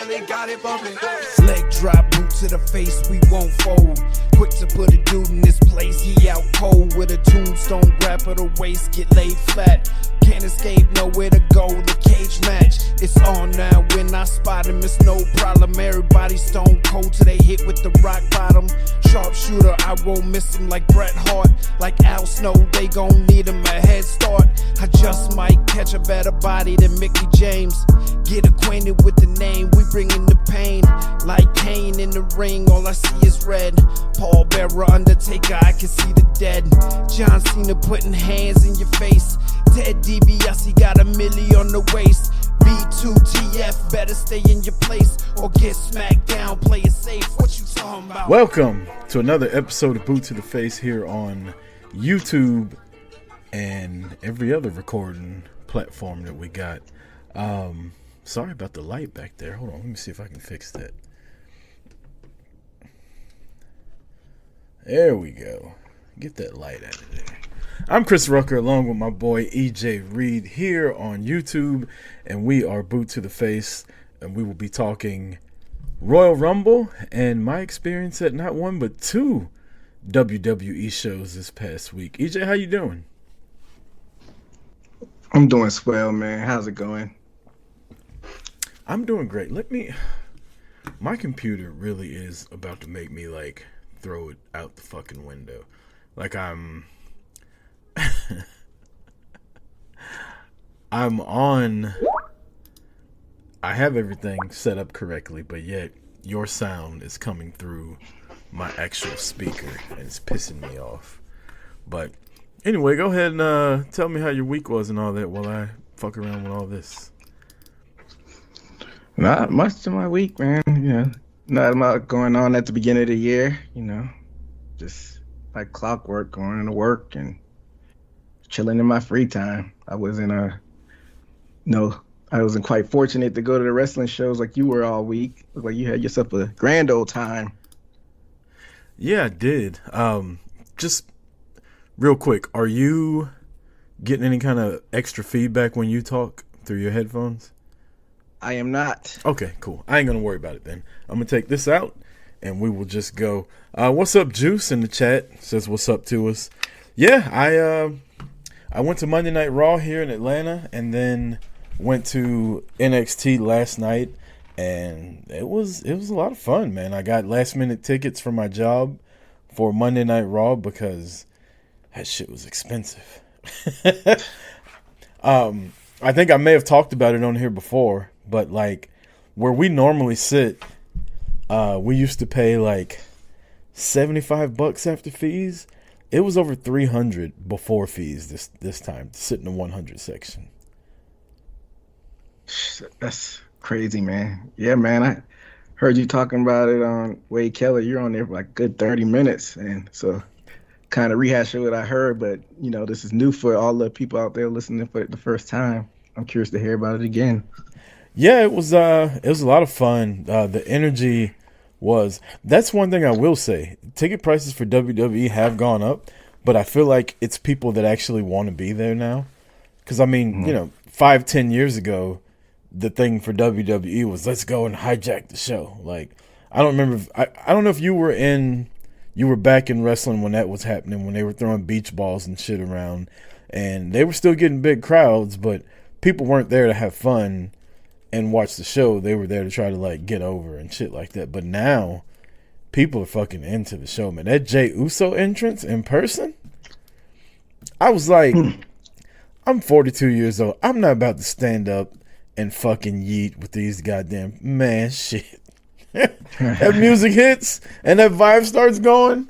Charlie got it bumping. Leg drop, boot to the face, we won't fold. Quick to put a dude in this place, he out cold with a tombstone, grab her the waist, get laid flat. Can't escape, nowhere to go, the cage match. It's on now, when I spot him, it's no problem. Everybody stone cold till they hit with the rock bottom. Sharpshooter, I won't miss him like Bret Hart. Like Al Snow, they gon' need him a head start. I just might catch a better body than Mickey James. Get acquainted with the name, we bringin' the pain. Like Kane in the ring, all I see is red. Paul Bearer, Undertaker, I can see the dead. John Cena putting hands in your face. Ted DiBiase got a milli on the waist. B2TF, better stay in your place or get smacked down, play it safe. What you talking about? Welcome to another episode of Boot to the Face here on YouTube and every other recording platform that we got. Sorry about the light back there. Hold on, let me see if I can fix that. There we go. Get that light out of there. I'm Chris Rucker along with my boy EJ Reed here on YouTube, and we are Boot to the Face, and we will be talking Royal Rumble and my experience at not one but two WWE shows this past week. EJ, how you doing? I'm doing swell, man. How's it going? I'm doing great. My computer really is about to make me like throw it out the fucking window. Like I'm I have everything set up correctly, but yet your sound is coming through my actual speaker and it's pissing me off. But anyway, go ahead and tell me how your week was and all that while I fuck around with all this. Not much to my week, man. You know, not much going on at the beginning of the year. You know, just like clockwork, going to work and chilling in my free time. I wasn't quite fortunate to go to the wrestling shows like you were all week. Looked like you had yourself a grand old time. Yeah, I did. Just real quick, are you getting any kind of extra feedback when you talk through your headphones? I am not. Okay, cool. I ain't gonna worry about it then. I'm gonna take this out and we will just go. What's up, Juice in the chat says what's up to us. Yeah, I went to Monday Night Raw here in Atlanta and then went to NXT last night, and it was a lot of fun, man. I got last minute tickets for my job for Monday Night Raw because that shit was expensive. I think I may have talked about it on here before, but like where we normally sit, we used to pay like $75 after fees. It was over $300 before fees this time to sit in the 100 section. That's crazy, man. Yeah, man. I heard you talking about it on Wade Keller. You're on there for like a good 30 minutes, and so kind of rehashing what I heard. But you know, this is new for all the people out there listening for the first time. I'm curious to hear about it again. Yeah, it was a lot of fun. The energy was. That's one thing I will say. Ticket prices for WWE have gone up, but I feel like it's people that actually want to be there now. Because I mean, you know, 5-10 years ago, the thing for WWE was let's go and hijack the show. Like I don't remember. I don't know if you were back in wrestling when that was happening, when they were throwing beach balls and shit around, and they were still getting big crowds, but people weren't there to have fun and watch the show. They were there to try to like get over and shit like that. But now people are fucking into the show, man. That Jey Uso entrance in person, I was like, I'm 42 years old. I'm not about to stand up and fucking yeet with these goddamn man shit. That music hits and that vibe starts going.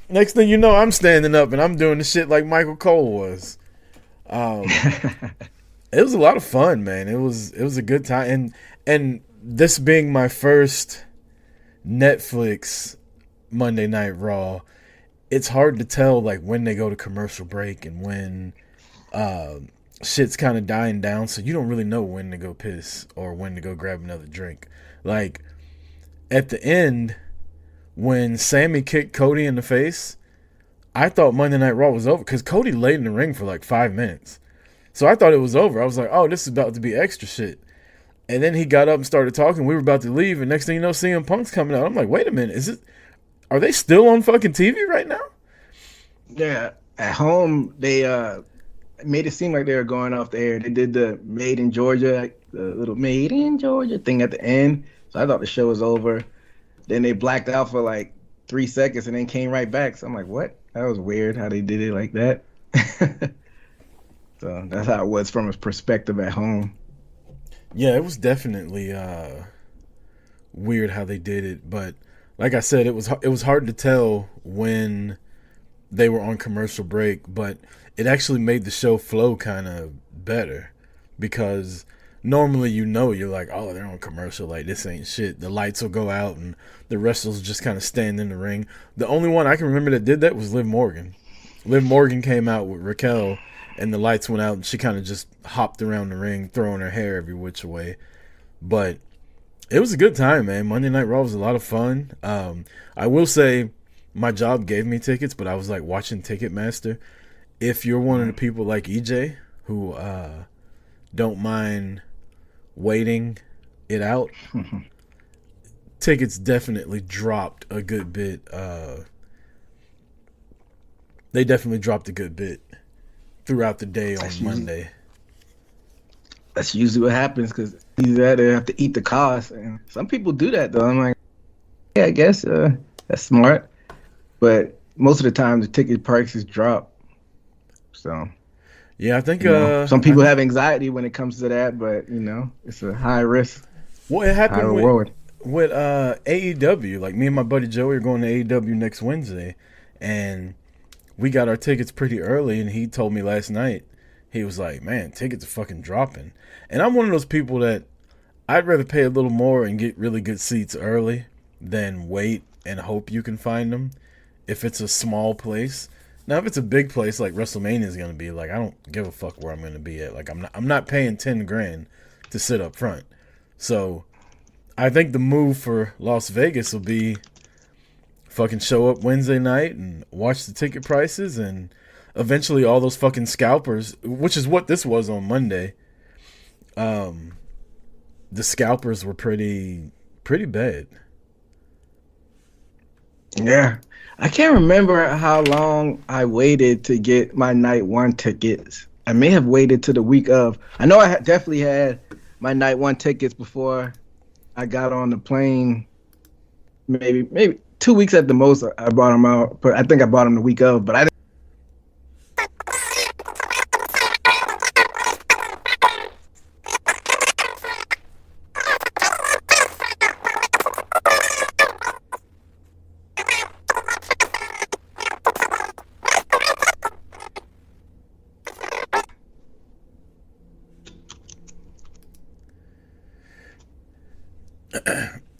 Next thing you know, I'm standing up and I'm doing the shit like Michael Cole was. It was a lot of fun, man. It was a good time, and this being my first Netflix Monday Night Raw, it's hard to tell like when they go to commercial break and when shit's kind of dying down, so you don't really know when to go piss or when to go grab another drink. Like at the end, when Sammy kicked Cody in the face, I thought Monday Night Raw was over because Cody laid in the ring for like 5 minutes. So I thought it was over. I was like, oh, this is about to be extra shit. And then he got up and started talking. We were about to leave, and next thing you know, CM Punk's coming out. I'm like, wait a minute, are they still on fucking TV right now? Yeah, at home they made it seem like they were going off the air. They did the Made in Georgia, the little Made in Georgia thing at the end. So I thought the show was over. Then they blacked out for like 3 seconds and then came right back. So I'm like, what? That was weird how they did it like that. So that's how it was from his perspective at home. Yeah, it was definitely weird how they did it, but like I said, it was hard to tell when they were on commercial break, but it actually made the show flow kind of better because normally you're like, oh, they're on commercial, like this ain't shit. The lights will go out and the wrestlers just kind of stand in the ring. The only one I can remember that did that was Liv Morgan. Liv Morgan came out with Raquel and the lights went out and she kind of just hopped around the ring throwing her hair every which way. But it was a good time, man. Monday Night Raw was a lot of fun. I will say my job gave me tickets, but I was like watching Ticketmaster. If you're one of the people like EJ who don't mind waiting it out, tickets definitely dropped a good bit. They definitely dropped a good bit throughout the day on Monday. That's usually what happens because either they have to eat the cost, and some people do that though. I'm like, yeah, I guess that's smart, but most of the time the ticket prices drop. So yeah, I think some people have anxiety when it comes to that, but it's a high risk. Well, it happened high reward. with AEW. Like me and my buddy Joey are going to AEW next Wednesday, and we got our tickets pretty early. And he told me last night, he was like, "Man, tickets are fucking dropping." And I'm one of those people that I'd rather pay a little more and get really good seats early than wait and hope you can find them. If it's a small place. Now, if it's a big place like WrestleMania is going to be, like, I don't give a fuck where I'm going to be at. Like, I'm not paying $10,000 to sit up front. So, I think the move for Las Vegas will be fucking show up Wednesday night and watch the ticket prices, and eventually all those fucking scalpers, which is what this was on Monday. The scalpers were pretty bad. Yeah. I can't remember how long I waited to get my night one tickets. I may have waited to the week of. I know I definitely had my night one tickets before I got on the plane. Maybe 2 weeks at the most. I bought them out, but I think I bought them the week of. But I didn't.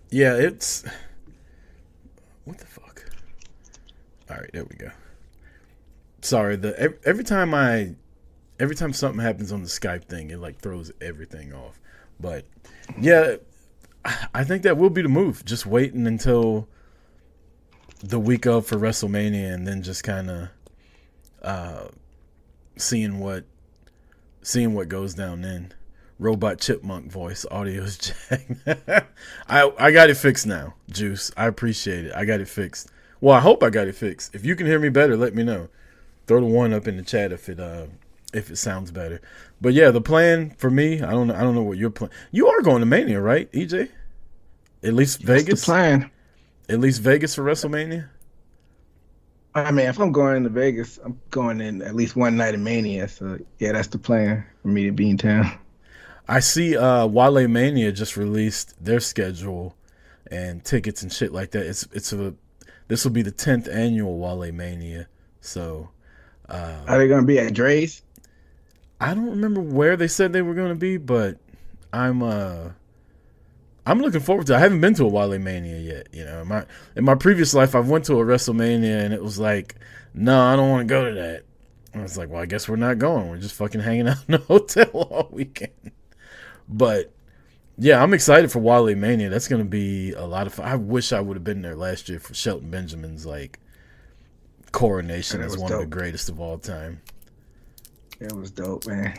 Yeah, it's... What the fuck? Alright, there we go. Sorry, every time something happens on the Skype thing, it like throws everything off. But yeah, I think that will be the move. Just waiting until the week of for WrestleMania and then just kind of seeing what goes down then. Robot chipmunk voice, audio's jack. I got it fixed now, Juice. I appreciate it. I got it fixed. Well, I hope I got it fixed. If you can hear me better, let me know. Throw the one up in the chat if it sounds better. But yeah, the plan for me, I don't know what your plan. You are going to Mania, right, EJ? At least Vegas. That's the plan. At least Vegas for WrestleMania. I mean, if I'm going to Vegas, I'm going in at least one night of Mania. So yeah, that's the plan for me to be in town. I see Wale Mania just released their schedule and tickets and shit like that. This will be the 10th annual Wale Mania. So are they gonna be at Dre's? I don't remember where they said they were gonna be, but I'm looking forward to it. I haven't been to a Wale Mania yet. You know, in my previous life I've went to a WrestleMania and it was like, no, I don't want to go to that. I was like, well, I guess we're not going. We're just fucking hanging out in a hotel all weekend. But yeah, I'm excited for Wale Mania. That's going to be a lot of fun. I wish I would have been there last year for Shelton Benjamin's like coronation as one of the greatest of all time. It was dope, man.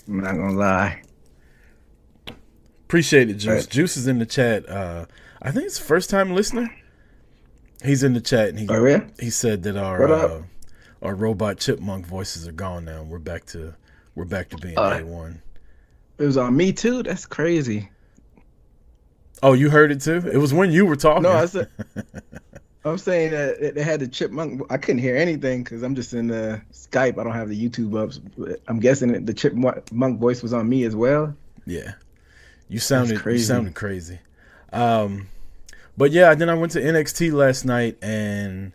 I'm not gonna lie. Appreciate it, Juice. Right. Juice is in the chat. I think it's first time listener. He's in the chat and Oh yeah. he said that What up? our robot chipmunk voices are gone now. We're back to being Uh, A1. it was on me too. That's crazy. Oh, you heard it too? It was when you were talking. No, I'm saying that they had the chipmunk. I couldn't hear anything because I'm just in the Skype. I don't have the YouTube up. But I'm guessing that the chipmunk voice was on me as well. Yeah. You sounded crazy. crazy. But yeah, then I went to NXT last night, and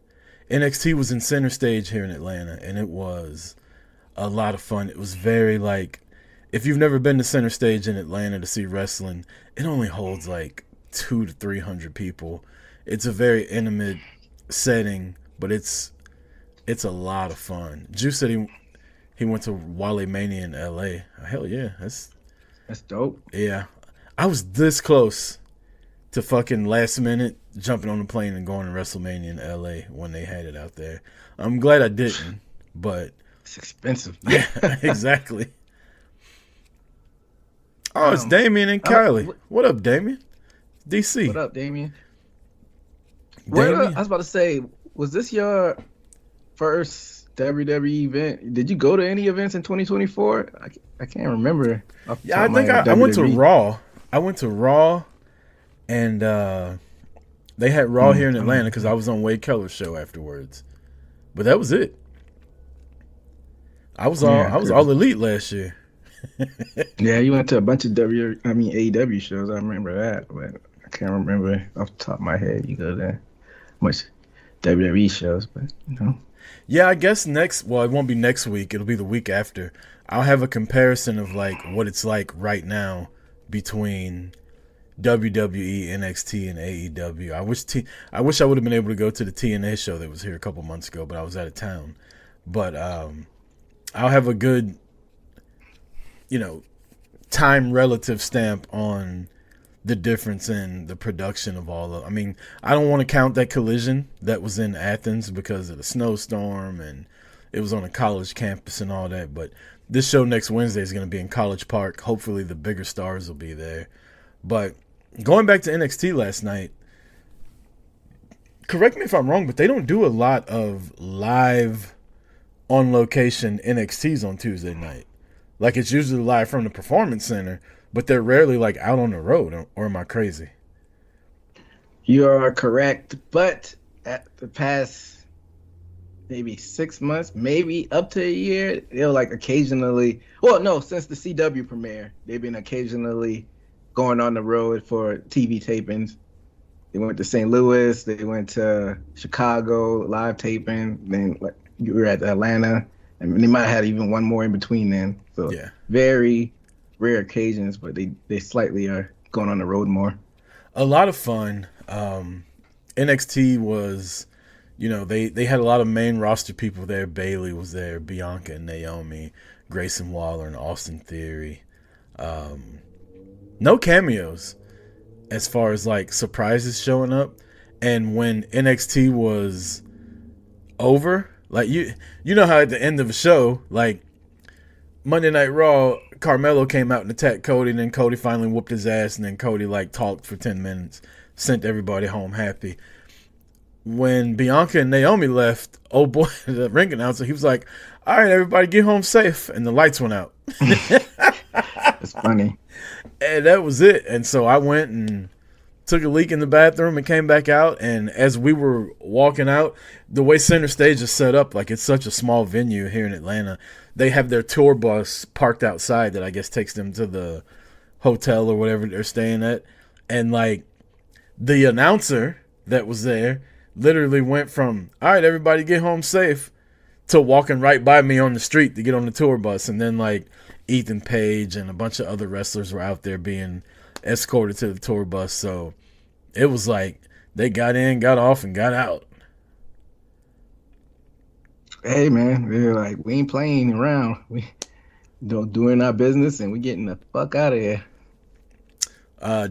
NXT was in center stage here in Atlanta, and it was a lot of fun. It was very like, if you've never been to center stage in Atlanta to see wrestling, it only holds like 200 to 300 people. It's a very intimate setting, but it's a lot of fun. Juice said he went to Wale Mania in LA. Hell yeah, That's dope. yeah. I was this close to fucking last minute jumping on the plane and going to WrestleMania in LA when they had it out there. I'm glad I didn't, but It's expensive. yeah, exactly. Oh, it's Damien and Kylie. What up, Damien? DC. What up, Damien? Damien? I was about to say, was this your first WWE event? Did you go to any events in 2024? I can't remember. Yeah, I think I went to Raw. I went to Raw, and they had Raw here in Atlanta because I was on Wade Keller's show afterwards. But that was it. I was all elite last year. Yeah, you went to a bunch of AEW shows. I remember that, but I can't remember off the top of my head. You go to much WWE shows, but you know. Yeah, I guess it won't be next week. It'll be the week after. I'll have a comparison of like what it's like right now between WWE, NXT, and AEW. I wish I would have been able to go to the TNA show that was here a couple months ago, but I was out of town. But I'll have a good, time relative stamp on the difference in the production of all of. I mean, I don't want to count that collision that was in Athens because of the snowstorm and it was on a college campus and all that. But this show next Wednesday is going to be in College Park. Hopefully the bigger stars will be there. But going back to NXT last night, correct me if I'm wrong, but they don't do a lot of live on location NXTs on Tuesday night. Like, it's usually live from the Performance Center, but they're rarely like out on the road. Or am I crazy? You are correct, but at the past maybe 6 months, maybe up to a year, they'll like occasionally. Well, no, since the CW premiere, they've been occasionally going on the road for TV tapings. They went to St. Louis, they went to Chicago, live taping. Then like you were at Atlanta, and they might have had even one more in between then. So yeah, very rare occasions, but they slightly are going on the road more. A lot of fun. NXT was, they had a lot of main roster people there. Bayley was there, Bianca and Naomi, Grayson Waller and Austin Theory. No cameos as far as like surprises showing up. And when NXT was over, like you know how at the end of a show, like Monday Night Raw, Carmelo came out and attacked Cody, and then Cody finally whooped his ass, and then Cody like talked for 10 minutes, sent everybody home happy. When Bianca and Naomi left, oh boy, the ring announcer, he was like, "All right, everybody get home safe," and the lights went out. It's funny. And that was it. And so I went and took a leak in the bathroom and came back out. And as we were walking out, the way center stage is set up, like it's such a small venue here in Atlanta, they have their tour bus parked outside that I guess takes them to the hotel or whatever they're staying at. And like the announcer that was there literally went from, "All right, everybody get home safe," to walking right by me on the street to get on the tour bus. And then like Ethan Page and a bunch of other wrestlers were out there being escorted to the tour bus. So it was like they got in, got off, and got out. Hey man, they're like, we ain't playing around. We doing our business and we getting the fuck out of here.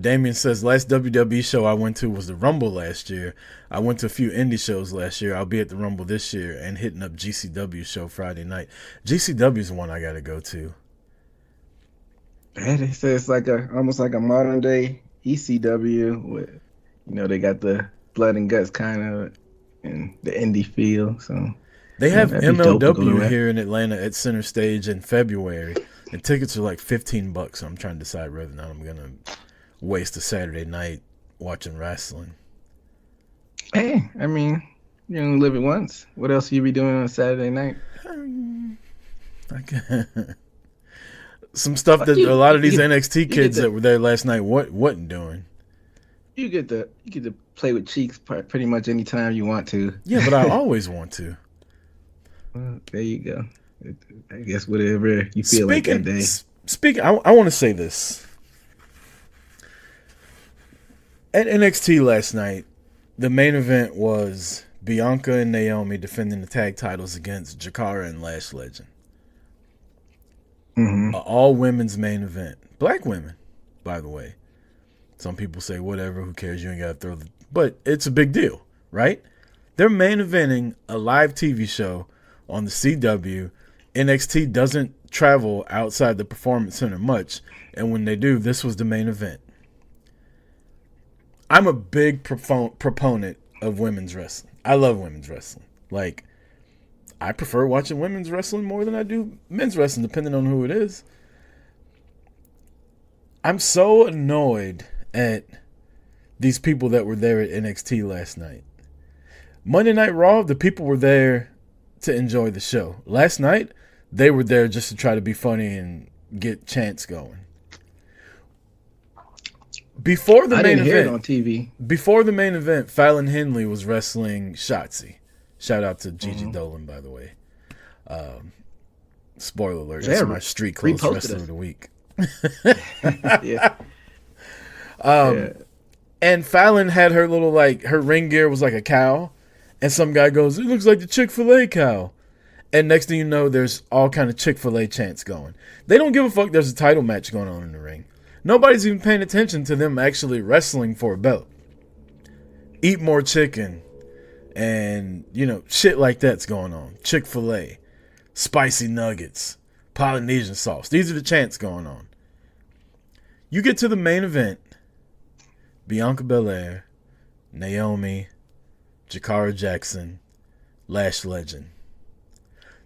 Damien says, last WWE show I went to was the Rumble last year. I went to a few indie shows last year. I'll be at the Rumble this year and hitting up GCW show Friday night. GCW is the one I got to go to. Yeah, they say it's like a almost like a modern day ECW with, they got the blood and guts kind of and the indie feel. So They have that'd be dope to go to MLW that. here in Atlanta at Center Stage in February, and tickets are like $15. So I'm trying to decide whether or not I'm gonna waste a Saturday night watching wrestling. Hey, I mean, you only live it once. What else you be doing on a Saturday night? I some stuff Like that a lot of you these get, NXT you get kids that to were there last night wasn't doing. you get to play with cheeks pretty much anytime you want to. Yeah, but I always want to. Well, there you go. I guess whatever you feel like that Speaking, day. speaking, I want to say this. At NXT last night, the main event was Bianca and Naomi defending the tag titles against Jakara and Lash Legend. Hmm. All women's main event. Black women, by the way. Some people say, whatever, who cares? You ain't got to throw the... But it's a big deal, right? They're main eventing a live TV show on the CW. NXT doesn't travel outside the Performance Center much. And when they do, this was the main event. I'm a big proponent of women's wrestling. I love women's wrestling. Like, I prefer watching women's wrestling more than I do men's wrestling, depending on who it is. I'm so annoyed at these people that were there at NXT last night. Monday Night Raw, the people were there to enjoy the show. Last night, they were there just to try to be funny and get chants going. Before the I main didn't hear it event, on TV. before the main event, Fallon Henley was wrestling Shotzi. Shout out to Gigi Dolan, by the way. Spoiler alert, Yeah, it's my street clothes reposted wrestler us. of the week. Yeah. Yeah. And Fallon had her little, like, her ring gear was like a cow. And some guy goes, it looks like the Chick-fil-A cow. And next thing you know, there's all kind of Chick-fil-A chants going. They don't give a fuck there's a title match going on in the ring. Nobody's even paying attention to them actually wrestling for a belt. Eat more chicken. And, shit like that's going on. Chick-fil-A. Spicy nuggets. Polynesian sauce. These are the chants going on. You get to the main event. Bianca Belair. Naomi. Jakara Jackson. Lash Legend.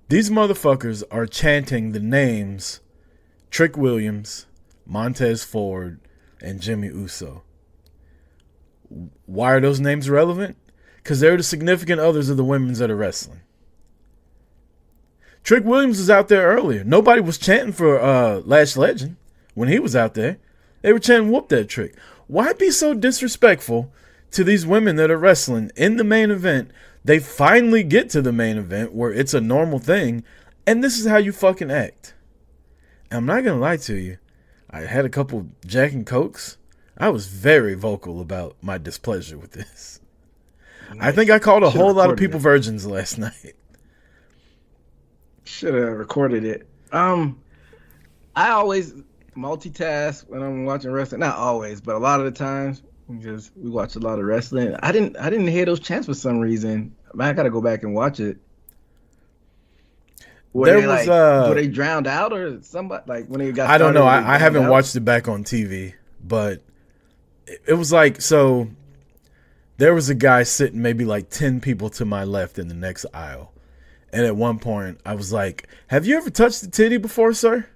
These motherfuckers are chanting the names Trick Williams, Montez Ford, and Jimmy Uso. Why are those names relevant? Because they're the significant others of the women's that are wrestling. Trick Williams was out there earlier. Nobody was chanting for Lash Legend when he was out there. They were chanting whoop that trick. Why be so disrespectful to these women that are wrestling in the main event? They finally get to the main event where it's a normal thing, and this is how you fucking act. And I'm not going to lie to you. I had a couple Jack and Cokes. I was very vocal about my displeasure with this. Nice. I think I called a whole lot of people virgins last night. Should have recorded it. I always multitask when I'm watching wrestling. Not always, but a lot of the times because we watch a lot of wrestling. I didn't hear those chants for some reason. I gotta go back and watch it. Were they drowned out or somebody like when they got? I don't know. I haven't watched it back on TV, but it was like so. There was a guy sitting maybe like 10 people to my left in the next aisle. And at one point, I was like, have you ever touched the titty before, sir?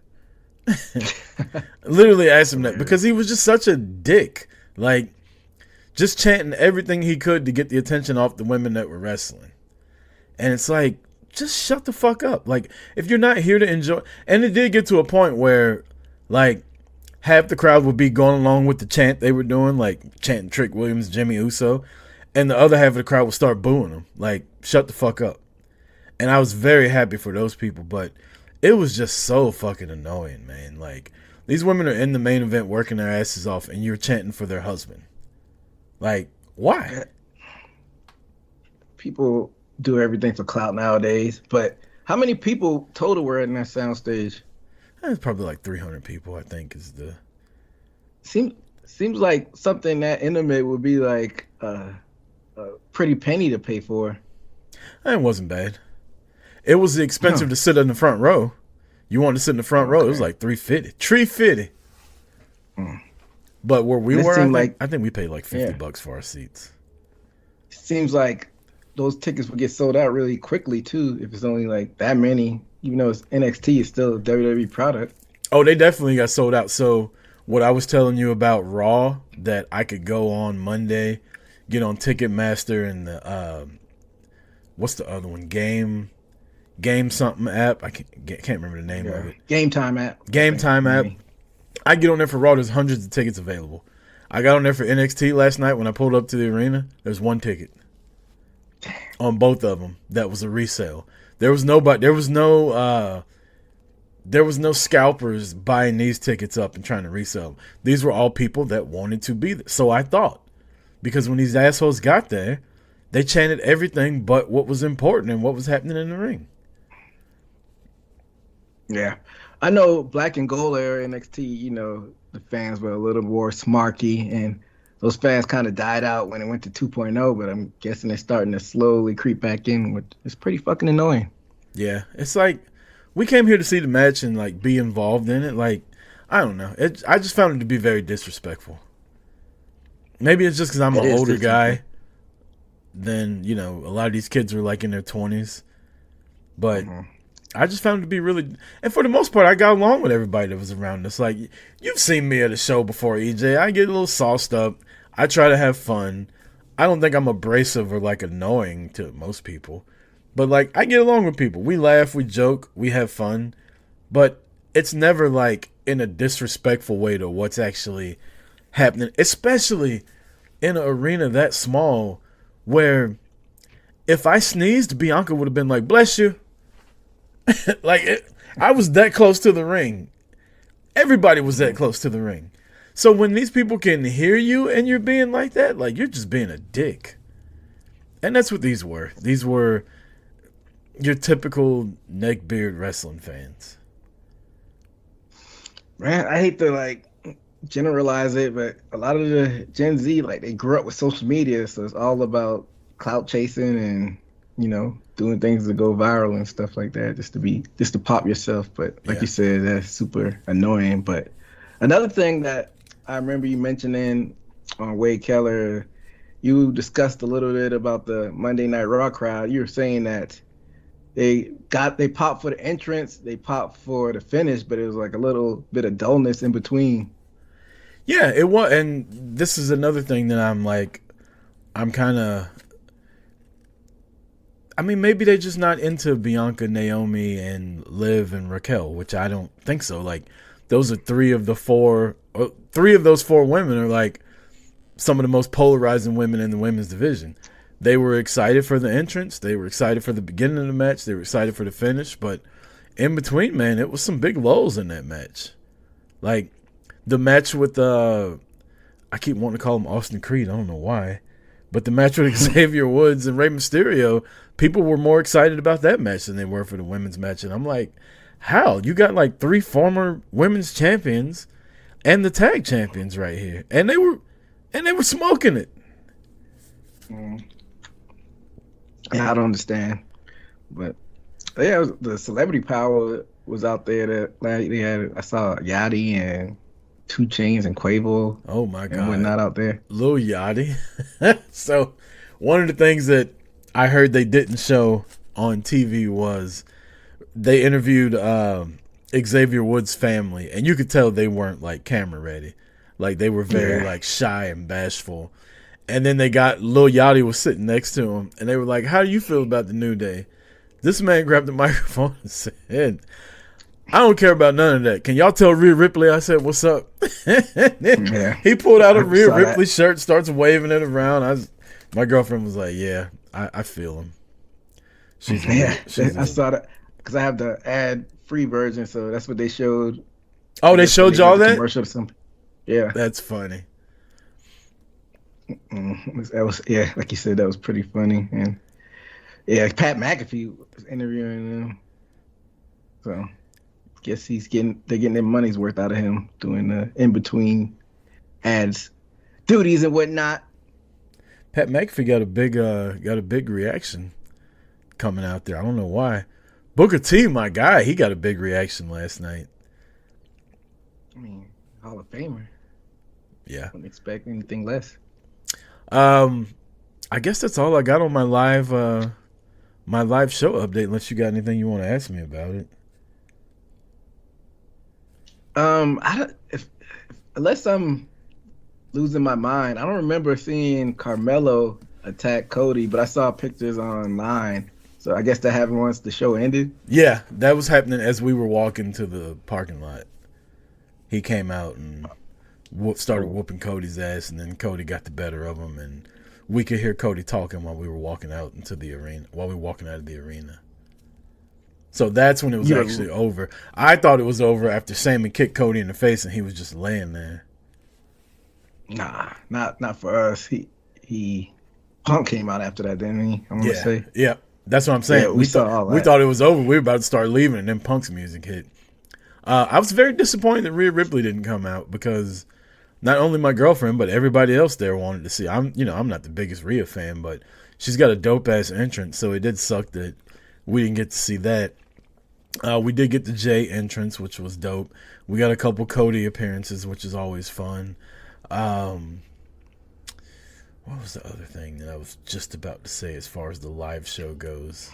Literally asked him that because he was just such a dick. Like, just chanting everything he could to get the attention off the women that were wrestling. And it's like, just shut the fuck up. Like, if you're not here to enjoy... And it did get to a point where, like, half the crowd would be going along with the chant they were doing, like chanting Trick Williams, Jimmy Uso. And the other half of the crowd would start booing them. Like, shut the fuck up. And I was very happy for those people, but it was just so fucking annoying, man. Like, these women are in the main event working their asses off, and you're chanting for their husband. Like, why? People do everything for clout nowadays, but how many people total were in that soundstage? It's probably like 300 people, I think, is the... Seems like something that intimate would be like a pretty penny to pay for. It wasn't bad. It was expensive to sit in the front row. You wanted to sit in the front row, it was like $350. $350. But where we And it were, seemed I think we paid like $50 for our seats. it seems like those tickets would get sold out really quickly too if it's only like that many. Even though it's NXT, it's still a WWE product. Oh, they definitely got sold out. So what I was telling you about Raw, that I could go on Monday, get on Ticketmaster and the what's the other one? Game something app. I can't remember the name of it. Game Time app. Game Time app. I get on there for Raw. There's hundreds of tickets available. I got on there for NXT last night when I pulled up to the arena. There's one ticket on both of them. That was a resale. There was nobody. There was no scalpers buying these tickets up and trying to resell them. These were all people that wanted to be there. So I thought, because when these assholes got there, they chanted everything but what was important and what was happening in the ring. Yeah. I know Black and Gold era NXT, you know, the fans were a little more smarky, and those fans kind of died out when it went to 2.0, but I'm guessing they're starting to slowly creep back in, which is pretty fucking annoying. Yeah, it's like, we came here to see the match and like be involved in it. Like, I don't know. I just found it to be very disrespectful. Maybe it's just because I'm an older guy than, you know, a lot of these kids are like in their 20s. But I just found it to be really, and for the most part, I got along with everybody that was around us. Like, you've seen me at a show before, EJ. I get a little sauced up. I try to have fun. I don't think I'm abrasive or like annoying to most people. But like, I get along with people. We laugh, we joke, we have fun. But it's never like in a disrespectful way to what's actually happening. Especially in an arena that small where if I sneezed, Bianca would have been like, bless you. I was that close to the ring. Everybody was that close to the ring. So when these people can hear you and you're being like that, like, you're just being a dick. And that's what these were. These were your typical neckbeard wrestling fans. Man, I hate to like generalize it, but a lot of the Gen Z, like, they grew up with social media, so it's all about clout chasing and, you know, doing things to go viral and stuff like that, just to pop yourself. But like you said, that's super annoying. But another thing that I remember you mentioning on Wade Keller, you discussed a little bit about the Monday Night Raw crowd. You were saying that they popped for the entrance, they popped for the finish, but it was like a little bit of dullness in between. Yeah, it was. And this is another thing that I'm kind of, I mean, maybe they're just not into Bianca, Naomi, and Liv and Raquel, which I don't think so. Like, those are three of those four women are like some of the most polarizing women in the women's division. They were excited for the entrance. They were excited for the beginning of the match. They were excited for the finish. But in between, man, it was some big lows in that match. Like, the match with, I keep wanting to call him Austin Creed. I don't know why. But the match with Xavier Woods and Rey Mysterio, people were more excited about that match than they were for the women's match. And I'm like, how? You got like 3 former women's champions and the tag champions right here. And they were smoking it. Yeah, I don't understand. But yeah, the celebrity power was out there. That they had, I saw Yachty and 2 Chainz and Quavo. Oh my God. And whatnot out there. Lil Yachty. So one of the things that I heard they didn't show on TV was they interviewed Xavier Woods' family, and you could tell they weren't like camera ready. Like, they were very like shy and bashful. And then they got Lil Yachty was sitting next to him, and they were like, how do you feel about the New Day? This man grabbed the microphone and said, I don't care about none of that. Can y'all tell Rhea Ripley I said what's up? He pulled out a Rhea Ripley shirt, starts waving it around. My girlfriend was like, yeah, I feel him. I saw that because I have the ad-free version, so that's what they showed. Oh, they showed y'all that? Commercial or something. Yeah. That's funny. That was, yeah, like you said, that was pretty funny. And yeah, Pat McAfee was interviewing them. So guess they're getting their money's worth out of him doing the in-between ads duties and whatnot. Pat McAfee got a big reaction coming out there. I don't know why. Booker T, my guy, he got a big reaction last night. I mean, Hall of Famer. Yeah. Wouldn't expect anything less. I guess that's all I got on my live show update. Unless you got anything you want to ask me about it. I don't, if unless I'm losing my mind, I don't remember seeing Carmelo attack Cody, but I saw pictures online. So I guess that happened once the show ended. Yeah, that was happening as we were walking to the parking lot. He came out and started whooping Cody's ass, and then Cody got the better of him, and we could hear Cody talking while we were walking out into the arena. While we were walking out of the arena. So that's when it was actually over. I thought it was over after Sammy kicked Cody in the face and he was just laying there. Nah, not for us. He Punk came out after that, didn't he? I want to say. Yeah, that's what I'm saying. Yeah, we saw all that. We thought it was over. We were about to start leaving, and then Punk's music hit. I was very disappointed that Rhea Ripley didn't come out because not only my girlfriend but everybody else there wanted to see. I'm not the biggest Rhea fan, but she's got a dope ass entrance, so it did suck that we didn't get to see that. We did get the Jay entrance, which was dope. We got a couple Cody appearances, which is always fun. What was the other thing that I was just about to say as far as the live show goes?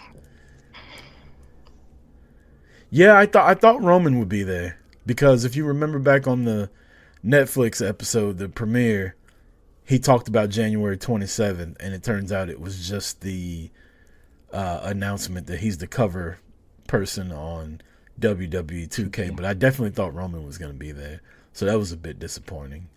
Yeah, I thought Roman would be there because if you remember back on the Netflix episode, the premiere, he talked about January 27th, and it turns out it was just the announcement that he's the cover person on WWE 2K. But I definitely thought Roman was going to be there, so that was a bit disappointing.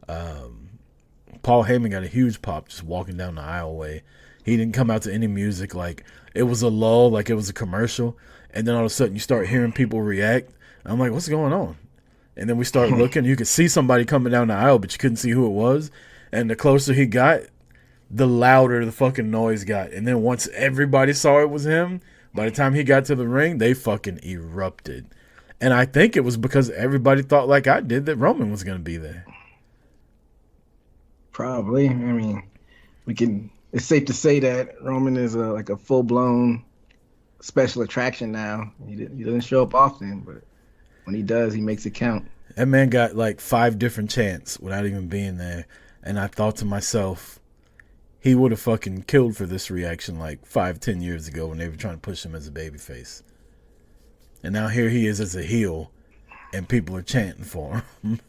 Paul Heyman got a huge pop just walking down the aisleway. He didn't come out to any music. Like, it was a lull, like it was a commercial. And then all of a sudden you start hearing people react. I'm like, what's going on? And then we start looking. You could see somebody coming down the aisle, but you couldn't see who it was. And the closer he got, the louder the fucking noise got. And then once everybody saw it was him, by the time he got to the ring, they fucking erupted. And I think it was because everybody thought like I did that Roman was going to be there. Probably. I mean, it's safe to say that Roman is like a full-blown special attraction now. He doesn't show up often, but when he does, he makes it count. That man got like 5 different chants without even being there. And I thought to myself, he would have fucking killed for this reaction like 5-10 years ago when they were trying to push him as a babyface. And now here he is as a heel, and people are chanting for him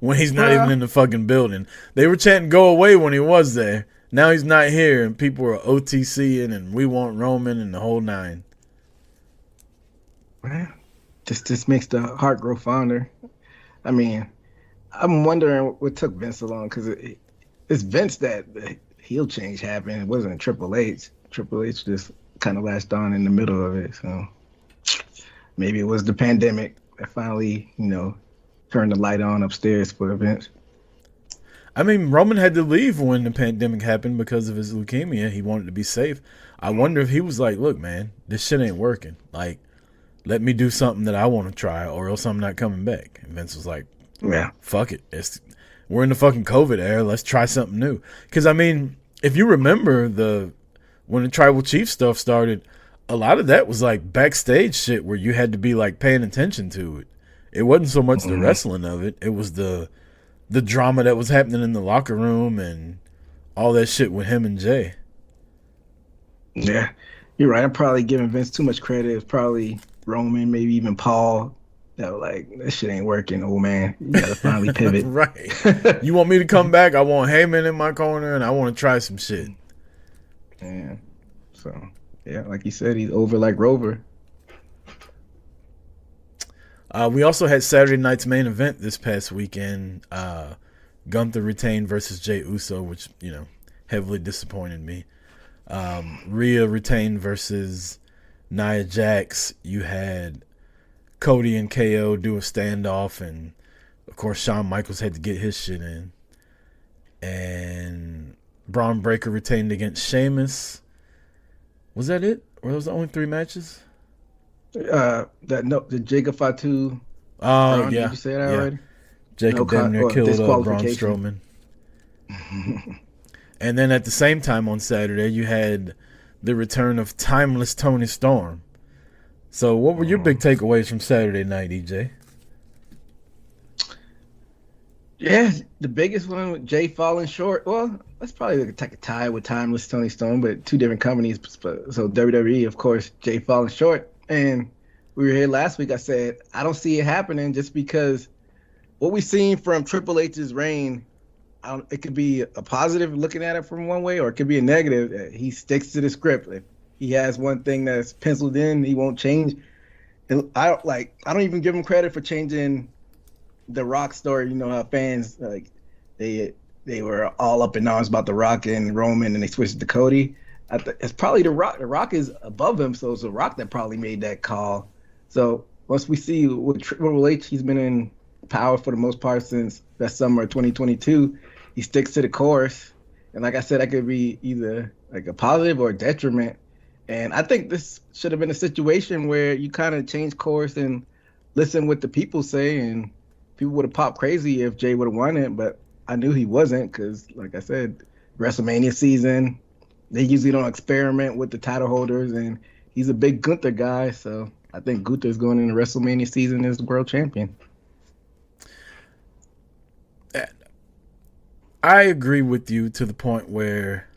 when he's not even in the fucking building. They were chanting "Go away" when he was there. Now he's not here, and people are OTCing and "We want Roman" and the whole nine. Well, just makes the heart grow fonder. I mean, I'm wondering what took Vince so long, because it's Vince that the heel change happened. It wasn't Triple H. Triple H just kind of latched on in the middle of it. So maybe it was the pandemic that finally, turned the light on upstairs for Vince. I mean, Roman had to leave when the pandemic happened because of his leukemia. He wanted to be safe. I wonder if he was like, look, man, this shit ain't working. Like, let me do something that I want to try or else I'm not coming back. And Vince was like, yeah, fuck it. We're in the fucking COVID era. Let's try something new. Because, I mean, if you remember when the Tribal Chief stuff started, a lot of that was like backstage shit where you had to be like paying attention to it. It wasn't so much the wrestling of it. It was the drama that was happening in the locker room and all that shit with him and Jay. Yeah, you're right. I'm probably giving Vince too much credit. It's probably Roman, maybe even Paul, that were like, this shit ain't working, old man. You gotta finally pivot. Right. You want me to come back? I want Heyman in my corner and I want to try some shit. Yeah. So, yeah, like you said, he's over like Rover. We also had Saturday night's main event this past weekend. Gunther retained versus Jey Uso, which, heavily disappointed me. Rhea retained versus Nia Jax. You had Cody and KO do a standoff, and of course Shawn Michaels had to get his shit in. And Braun Breaker retained against Sheamus. Was that it? Were those the only 3 matches? The Jacob Fatu. Oh, Braun, yeah. Did you say that already? Jacob damn near killed Braun Strowman. And then at the same time on Saturday, you had the return of Timeless Tony Storm. So what were your big takeaways from Saturday night, EJ? Yeah, the biggest one with Jay falling short. Well, that's probably like a tie with Timeless Tony Stone, but two different companies. So WWE, of course, Jay falling short. And we were here last week. I said I don't see it happening just because what we've seen from Triple H's reign, it could be a positive looking at it from one way, or it could be a negative. He sticks to the script. If he has one thing that's penciled in, he won't change. And I don't even give him credit for changing the Rock story. You know how fans like they they were all up in arms about the Rock and Roman, and they switched to Cody. It's probably the Rock. The Rock is above him, so it's the Rock that probably made that call. So once we see with Triple H, he's been in power for the most part since that summer of 2022. He sticks to the course, and like I said, that could be either like a positive or a detriment. And I think this should have been a situation where you kind of change course and listen what the people say, and people would have popped crazy if Jay would have won it. But I knew he wasn't because, like I said, WrestleMania season, they usually don't experiment with the title holders, and he's a big Gunther guy. So I think Gunther's going into WrestleMania season as the world champion. I agree with you to the point where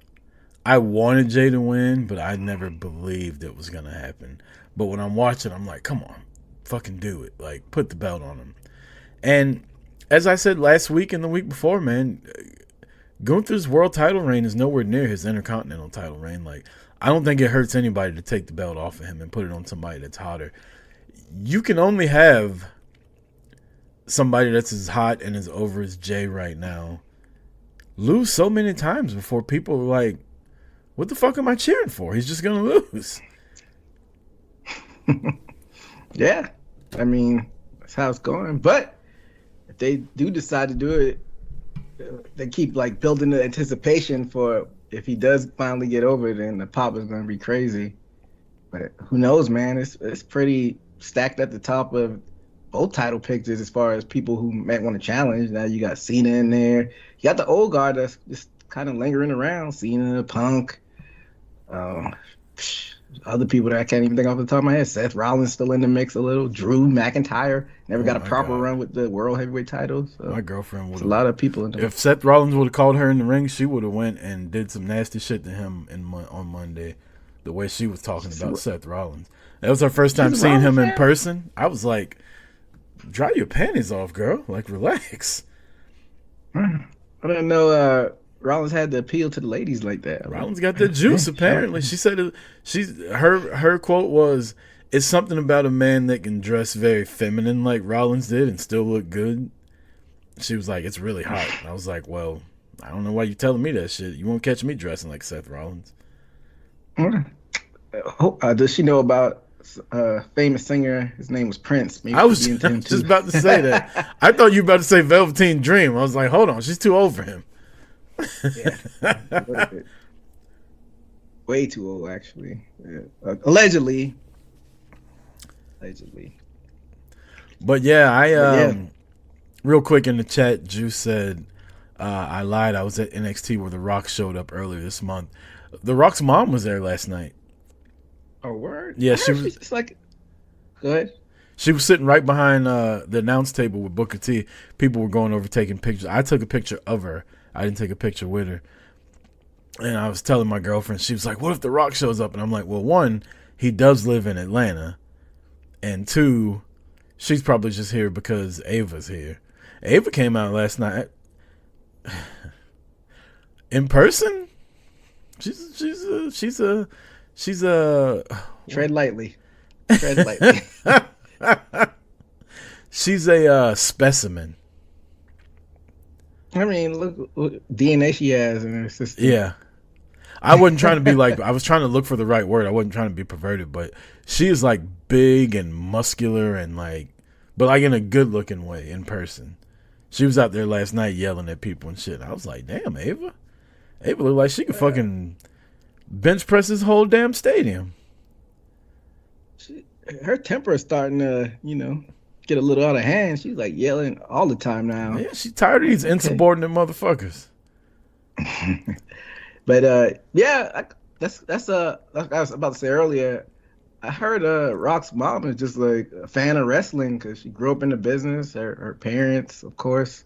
I wanted Jay to win, but I never believed it was going to happen. But when I'm watching, I'm like, come on, fucking do it. Like, put the belt on him. And as I said last week and the week before, man, Gunther's world title reign is nowhere near his Intercontinental title reign. Like, I don't think it hurts anybody to take the belt off of him and put it on somebody that's hotter. You can only have somebody that's as hot and as over as Jay right now lose so many times before people are like, what the fuck am I cheering for? He's just going to lose. Yeah. I mean, that's how it's going. But if they do decide to do it, they keep like building the anticipation for if he does finally get over it, then the pop is going to be crazy. But who knows, man? It's pretty stacked at the top of both title pictures as far as people who might want to challenge. Now you got Cena in there. You got the old guard that's just kind of lingering around. Cena, Punk, other people that I can't even think off the top of my head. Seth Rollins still in the mix a little. Drew McIntyre never got a proper run with the World Heavyweight title. So my girlfriend would. A lot of people in there. If Seth Rollins would have called her in the ring, she would have went and did some nasty shit to him on Monday. The way she was talking about Seth Rollins. That was her first time seeing him in person. I was like, dry your panties off, girl. Like, relax. I didn't know Rollins had to appeal to the ladies like that. Rollins got the juice, apparently. She said her quote was, it's something about a man that can dress very feminine like Rollins did and still look good. She was like, it's really hot. I was like, well, I don't know why you're telling me that shit. You won't catch me dressing like Seth Rollins. Does she know about a famous singer? His name was Prince. Maybe I was just about to say that. I thought you were about to say Velveteen Dream. I was like, hold on, she's too old for him. Yeah, way too old, actually. Yeah. Allegedly. But yeah, real quick in the chat, Juice said, I lied. I was at NXT where The Rock showed up earlier this month. The Rock's mom was there last night. Oh, word? Yeah, she was. It's like, go ahead. She was sitting right behind the announce table with Booker T. People were going over taking pictures. I took a picture of her. I didn't take a picture with her. And I was telling my girlfriend, she was like, what if The Rock shows up? And I'm like, well, one, he does live in Atlanta. And two, she's probably just here because Ava's here. Ava came out last night. In person? She's a tread lightly. She's a specimen. I mean, look what DNA she has in her system. Yeah. I wasn't trying to be like, I was trying to look for the right word. I wasn't trying to be perverted, but she is like big and muscular and like, but like in a good looking way in person. She was out there last night yelling at people and shit. I was like, damn, Ava looked like she could fucking bench press this whole damn stadium. Her temper is starting to, get a little out of hand. She's like yelling all the time now. Yeah, she's tired of these insubordinate motherfuckers. But yeah, that's like I was about to say earlier. I heard Rock's mom is just like a fan of wrestling because she grew up in the business. Her parents, of course,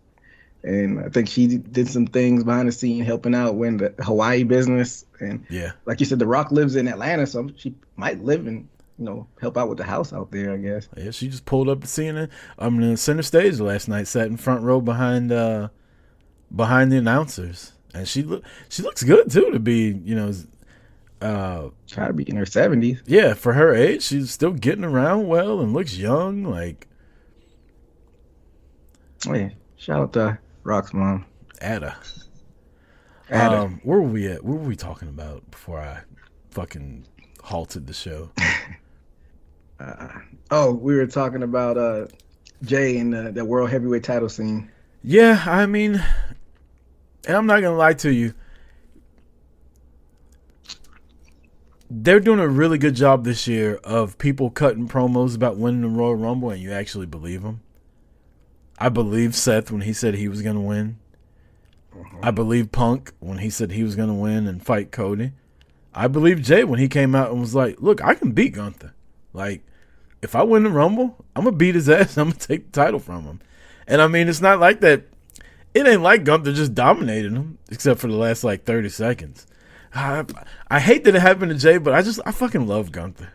And I think she did some things behind the scene helping out when the Hawaii business. And like you said, The Rock lives in Atlanta, so she might live and, help out with the house out there, I guess. Yeah, she just pulled up to CNN. I'm in the center stage last night, sat in front row behind the announcers. And she looks good too to be, try to be in her 70s. Yeah, for her age, she's still getting around well and looks young. Like, oh yeah, shout out to Rock's mom, Ada. Where were we at? What were we talking about before I fucking halted the show? We were talking about Jay and the world heavyweight title scene. Yeah, I mean, and I'm not gonna lie to you, they're doing a really good job this year of people cutting promos about winning the Royal Rumble, and you actually believe them. I believe Seth when he said he was gonna win. I believe Punk when he said he was gonna win and fight Cody. I believe Jay when he came out and was like, "Look, I can beat Gunther. Like, if I win the Rumble, I'm gonna beat his ass. I'm gonna take the title from him." And I mean, it's not like that. It ain't like Gunther just dominated him, except for the last 30 seconds. I hate that it happened to Jay, but I fucking love Gunther.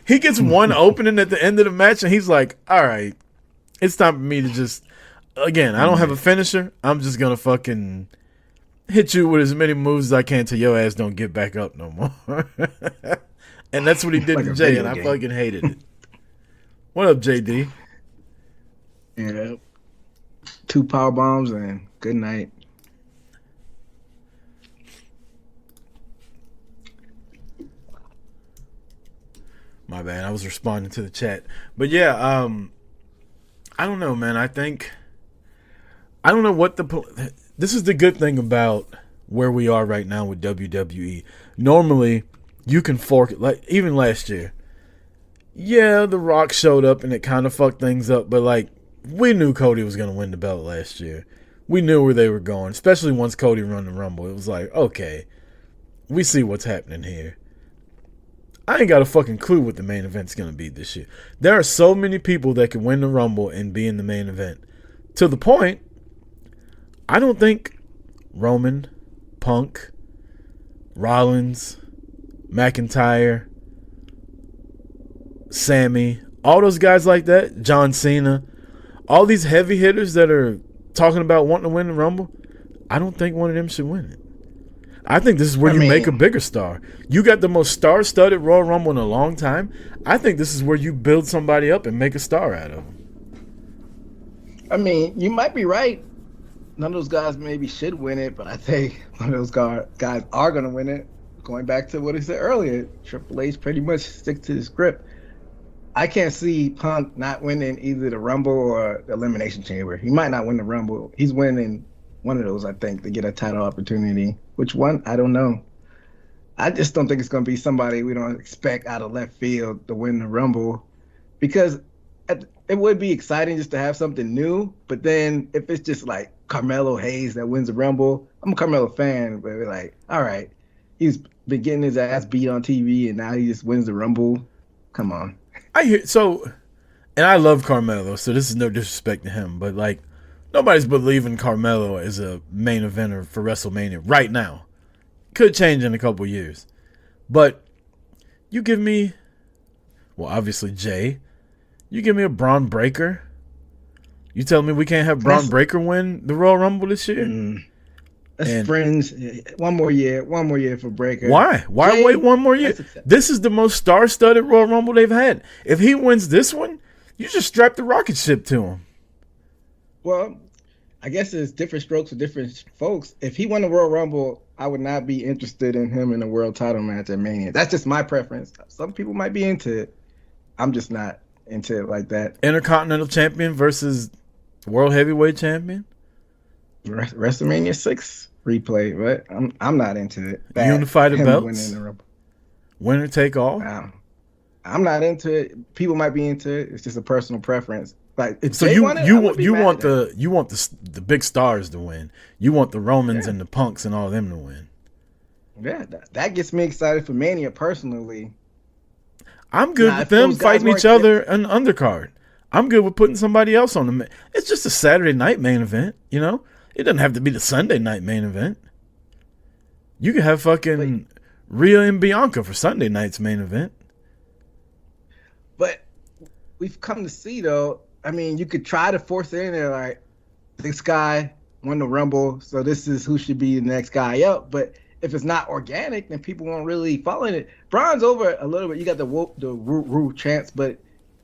He gets one opening at the end of the match, and he's like, "All right, it's time for me to just, again, I don't have a finisher. I'm just gonna fucking hit you with as many moves as I can till your ass don't get back up no more." And that's what he did to Jay, and I fucking hated it. What up, JD? Yeah. 2 power bombs and good night. My bad. I was responding to the chat. But yeah, I don't know, man. I don't know what this is the good thing about where we are right now with WWE. Normally, you can fork it, like even last year. Yeah, The Rock showed up and it kind of fucked things up, but we knew Cody was going to win the belt last year. We knew where they were going, especially once Cody won the Rumble. It was like, okay, we see what's happening here. I ain't got a fucking clue what the main event's going to be this year. There are so many people that can win the Rumble and be in the main event. To the point, I don't think Roman, Punk, Rollins, McIntyre, Sammy, all those guys like that, John Cena, all these heavy hitters that are talking about wanting to win the Rumble, I don't think one of them should win it. I think this is where you make a bigger star. You got the most star-studded Royal Rumble in a long time. I think this is where you build somebody up and make a star out of them. I mean, you might be right. None of those guys maybe should win it, but I think one of those guys are going to win it. Going back to what he said earlier, Triple H pretty much sticks to the script. I can't see Punk not winning either the Rumble or the Elimination Chamber. He might not win the Rumble. He's winning one of those, I think, to get a title opportunity. Which one? I don't know. I just don't think it's going to be somebody we don't expect out of left field to win the Rumble, because it would be exciting just to have something new. But then if it's just like Carmelo Hayes that wins the Rumble, I'm a Carmelo fan, but we're like, all right, he's been getting his ass beat on TV and now he just wins the Rumble. Come on. And I love Carmelo, so this is no disrespect to him, but nobody's believing Carmelo as a main eventer for WrestleMania right now. Could change in a couple years. But you give me, well, obviously Jay. You give me a Braun Breaker. You tell me we can't have Braun Breaker win the Royal Rumble this year? That's fringe. One more year for Breaker. Why? Why Jay, wait one more year? This is the most star-studded Royal Rumble they've had. If he wins this one, you just strap the rocket ship to him. Well, I guess it's different strokes for different folks. If he won the Royal Rumble, I would not be interested in him in a world title match at Mania. That's just my preference. Some people might be into it. I'm just not into it like that. Intercontinental Champion versus World Heavyweight Champion? WrestleMania 6 replay, but I'm not into it. Unify the belts? Winner take all? I'm not into it. People might be into it. It's just a personal preference. So you want the big stars to win. You want the Romans and the Punks and all of them to win. Yeah, that gets me excited for Mania personally. I'm good with them fighting each other in the undercard. I'm good with putting somebody else on the. It's just a Saturday night main event, you know. It doesn't have to be the Sunday night main event. You can have fucking Rhea and Bianca for Sunday night's main event. But we've come to see, though, I mean, you could try to force it in there, like, this guy won the Rumble, so this is who should be the next guy up. But if it's not organic, then people won't really follow it. Braun's over a little bit. You got the woo chance, but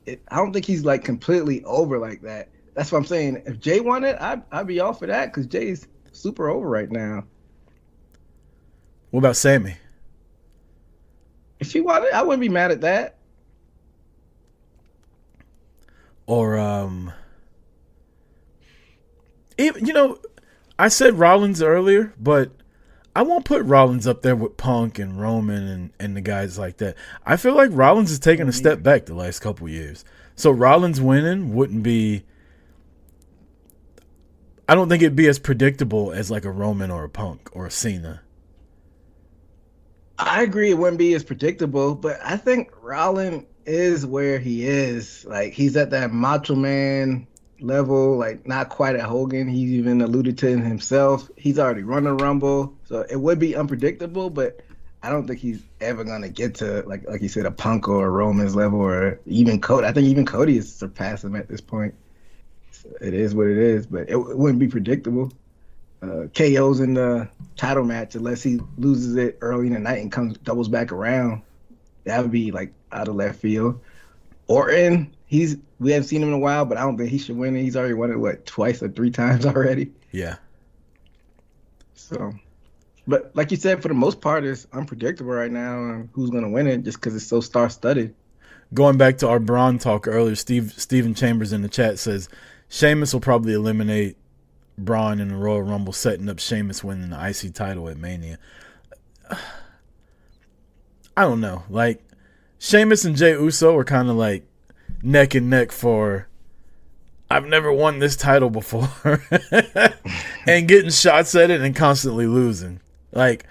I don't think he's, like, completely over like that. That's what I'm saying. If Jay won it, I'd be all for that because Jay's super over right now. What about Sammy? If she won it, I wouldn't be mad at that. Or, even, you know, I said Rollins earlier, but I won't put Rollins up there with Punk and Roman and the guys like that. I feel like Rollins has taken a step back the last couple years. So Rollins winning wouldn't be... I don't think it'd be as predictable as like a Roman or a Punk or a Cena. I agree it wouldn't be as predictable, but I think Rollins is where he is. Like, he's at that Macho Man level, like not quite at Hogan. He's even alluded to it himself. He's already run a Rumble, so it would be unpredictable, but I don't think he's ever gonna get to like you said, a Punk or a Roman's level, or even Cody. I think even Cody has surpassed him at this point. So it is what it is, but it wouldn't be predictable. KO's in the title match unless he loses it early in the night and doubles back around. That would be like out of left field. Orton, we haven't seen him in a while, but I don't think he should win it. He's already won it, twice or three times already? Yeah. So, but like you said, for the most part, it's unpredictable right now on who's going to win it just because it's so star-studded. Going back to our Braun talk earlier, Steven Chambers in the chat says, Sheamus will probably eliminate Braun in the Royal Rumble, setting up Sheamus winning the IC title at Mania. I don't know. Like, Sheamus and Jey Uso are kind of like neck and neck for I've never won this title before and getting shots at it and constantly losing. Like,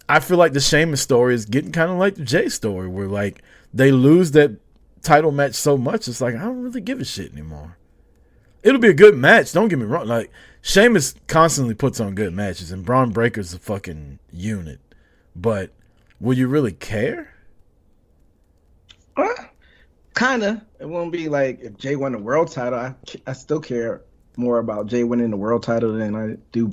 I feel like the Sheamus story is getting kind of like the Jey story where like they lose that title match so much it's like I don't really give a shit anymore. It'll be a good match, don't get me wrong. Like, Sheamus constantly puts on good matches and Braun Breaker's a fucking unit. But will you really care? Kind of. It won't be like if Jay won the world title. I still care more about Jay winning the world title than I do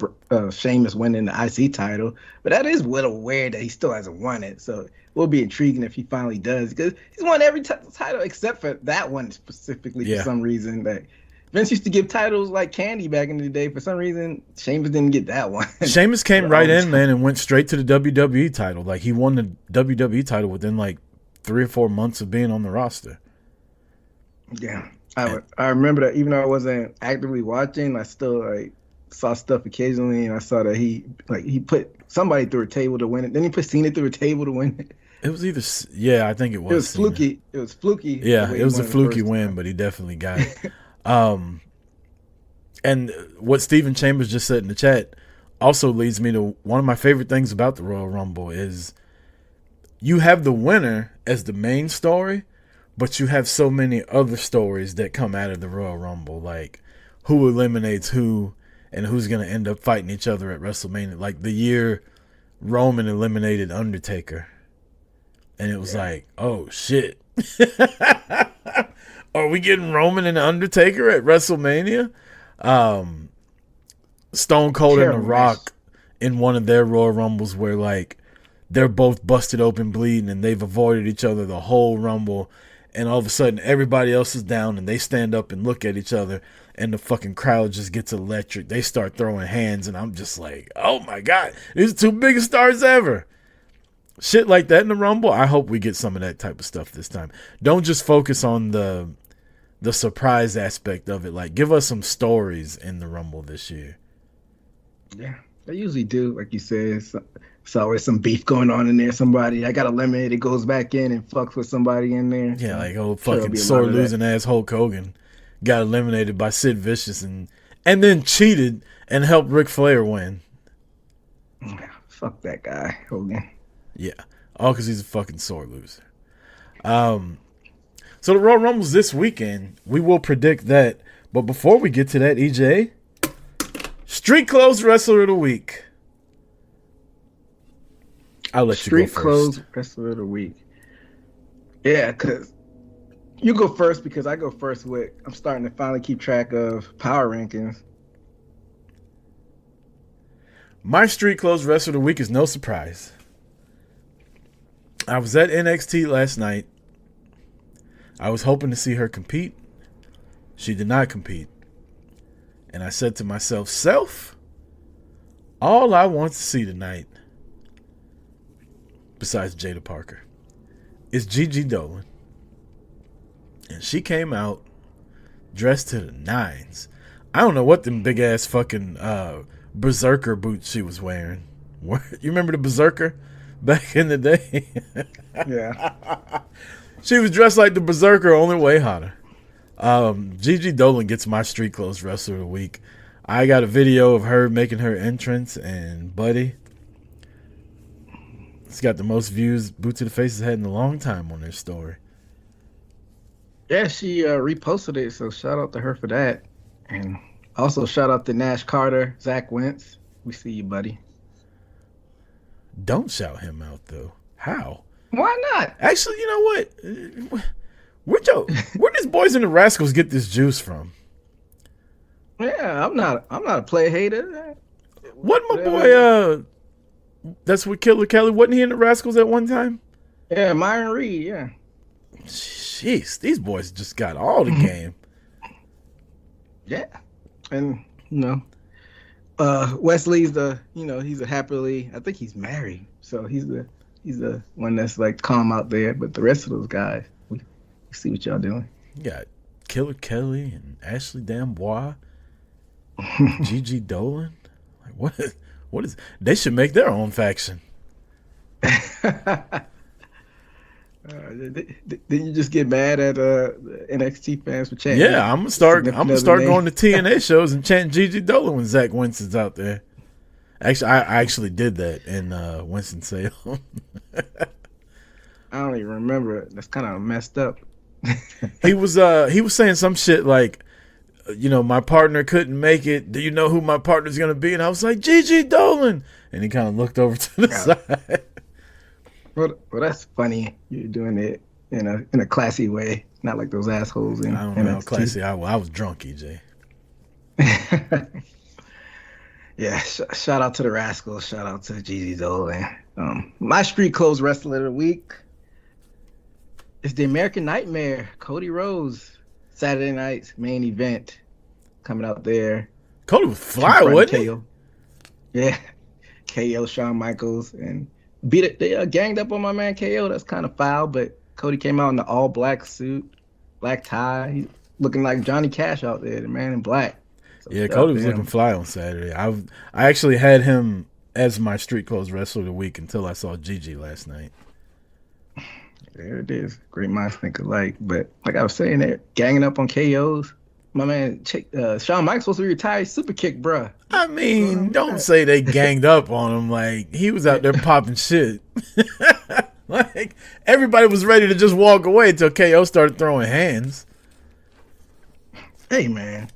Sheamus winning the IC title. But that is a little weird that he still hasn't won it. So it will be intriguing if he finally does, because he's won every title except for that one specifically for some reason. That Vince used to give titles like candy back in the day. For some reason, Sheamus didn't get that one. Sheamus came right in, man, and went straight to the WWE title. Like, he won the WWE title within like 3 or 4 months of being on the roster. Yeah, I remember that. Even though I wasn't actively watching, I still like saw stuff occasionally, and I saw that he put somebody through a table to win it. Then he put Cena through a table to win it. It was either I think it was. It was Cena. fluky. It was fluky. Yeah, it was a fluky win, but he definitely got it. And what Steven Chambers just said in the chat also leads me to one of my favorite things about the Royal Rumble is you have the winner as the main story, but you have so many other stories that come out of the Royal Rumble, like who eliminates who and who's going to end up fighting each other at WrestleMania. Like the year Roman eliminated Undertaker. And it was like, oh, shit. Are we getting Roman and Undertaker at WrestleMania? Stone Cold and The Rock in one of their Royal Rumbles where, like, they're both busted open bleeding and they've avoided each other the whole Rumble. And all of a sudden, everybody else is down and they stand up and look at each other and the fucking crowd just gets electric. They start throwing hands and I'm just like, oh, my God. These are two biggest stars ever. Shit like that in the Rumble, I hope we get some of that type of stuff this time. Don't just focus on the surprise aspect of it. Like, give us some stories in the Rumble this year. Yeah, they usually do. Like you said, it's always some beef going on in there. Somebody I got eliminated goes back in and fucks with somebody in there. Yeah, like old fucking sore losing ass Hulk Hogan got eliminated by Sid Vicious and then cheated and helped Ric Flair win. Fuck that guy, Hogan. Yeah, all because he's a fucking sore loser. So the Royal Rumble's this weekend. We will predict that. But before we get to that, EJ, Street Clothes Wrestler of the Week. I'll let you go first. Street Clothes Wrestler of the Week. Yeah, because you go first because I go first with, I'm starting to finally keep track of power rankings. My Street Clothes Wrestler of the Week is no surprise. I was at NXT last night. I was hoping to see her compete. She did not compete. And I said to myself, Self, all I want to see tonight, besides Jada Parker, is Gigi Dolan. And she came out dressed to the nines. I don't know what them big ass fucking berserker boots she was wearing. You remember the berserker back in the day? Yeah. She was dressed like the berserker, only way hotter. Gigi Dolan gets my Street Clothes Wrestler of the Week. I got a video of her making her entrance, and buddy, it's got the most views Boot to the Face has had in a long time on their story. Yeah, she reposted it, so shout out to her for that. And also shout out to Nash Carter, Zach Wentz. We see you, buddy. Don't shout him out, though. How? Why not? Actually, you know what? Where does Boys and the Rascals get this juice from? Yeah, I'm not a play hater. What my boy? That's what Killer Kelly, wasn't he in the Rascals at one time? Yeah, Myron Reed. Yeah. Jeez, these boys just got all the game. Yeah, and Wesley's he's a happily. I think he's married, so he's the one that's like calm out there. But the rest of those guys, we see what y'all doing. You got Killer Kelly and Ashley D'Amboise, Gigi Dolan. Like what is? They should make their own faction. Didn't you just get mad at the NXT fans for chanting? Yeah, I'm gonna start going to TNA shows and chanting Gigi Dolan when Zach Winston's out there. Actually, I actually did that in Winston-Salem. I don't even remember it. That's kind of messed up. He was saying some shit like, my partner couldn't make it. Do you know who my partner's gonna be? And I was like, Gigi Dolan. And he kind of looked over to the side. Well, that's funny. You're doing it in a classy way, not like those assholes. I don't know how classy I was drunk, EJ. Yeah, shout out to the Rascals. Shout out to Gigi Dolan. My Street Clothes Wrestler of the Week is the American Nightmare, Cody Rhodes. Saturday night's main event coming out there. Cody was fly, wasn't he? Yeah, KO, Shawn Michaels, and beat it. They ganged up on my man KO. That's kind of foul, but Cody came out in the all black suit, black tie. He's looking like Johnny Cash out there, the man in black. So yeah, Cody was looking fly on Saturday. I actually had him as my Street Clothes Wrestler of the Week until I saw Gigi last night. There it is. Great minds think alike. But like I was saying, they're ganging up on KOs. My man, Shawn Michaels supposed to be retired super kick, bruh. I mean, don't say they ganged up on him. Like, he was out there popping shit. Like, everybody was ready to just walk away until KO started throwing hands. Hey, man.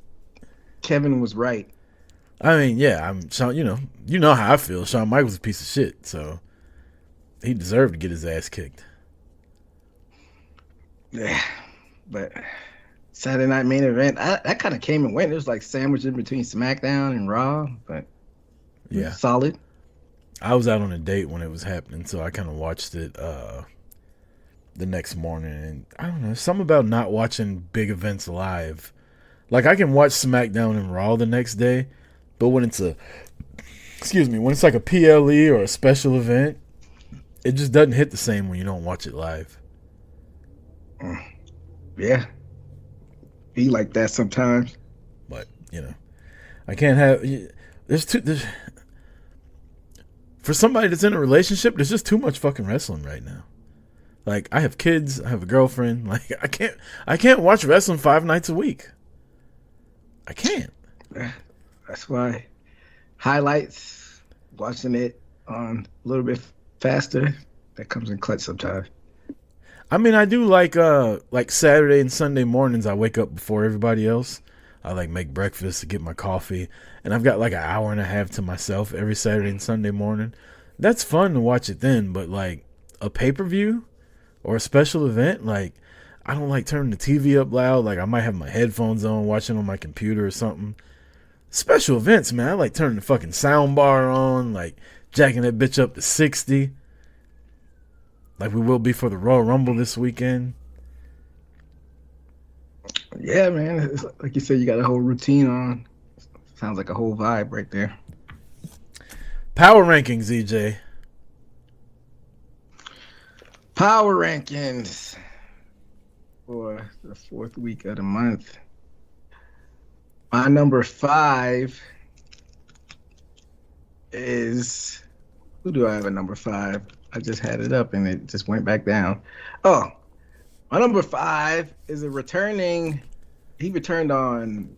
Kevin was right. I mean, yeah, Shawn, you know how I feel. Shawn Michaels was a piece of shit, so he deserved to get his ass kicked. Yeah, but Saturday night main event, that kind of came and went. It was like sandwiched in between SmackDown and Raw, but yeah, solid. I was out on a date when it was happening, so I kind of watched it the next morning. And I don't know, something about not watching big events live. Like, I can watch SmackDown and Raw the next day, but when it's like a PLE or a special event, it just doesn't hit the same when you don't watch it live. Yeah, be like that sometimes. But I can't have. For somebody that's in a relationship, there's just too much fucking wrestling right now. Like, I have kids, I have a girlfriend. Like, I can't watch wrestling 5 nights a week. I can't. That's why highlights, watching it on a little bit faster, that comes in clutch sometimes. I mean, I do like Saturday and Sunday mornings. I wake up before everybody else. I like make breakfast, get my coffee, and I've got like an hour and a half to myself every Saturday and Sunday morning. That's fun to watch it then, but like a pay-per-view or a special event, like I don't like turning the TV up loud. Like I might have my headphones on, watching on my computer or something. Special events, man, I like turning the fucking sound bar on, like jacking that bitch up to 60. Like we will be for the Royal Rumble this weekend. Yeah, man. It's like you said, you got a whole routine on. Sounds like a whole vibe right there. Power rankings, EJ. Power rankings for the 4th week of the month. My number 5 is, who do I have at number 5? I just had it up and it just went back down. Oh, my number 5 is he returned on, did he return on,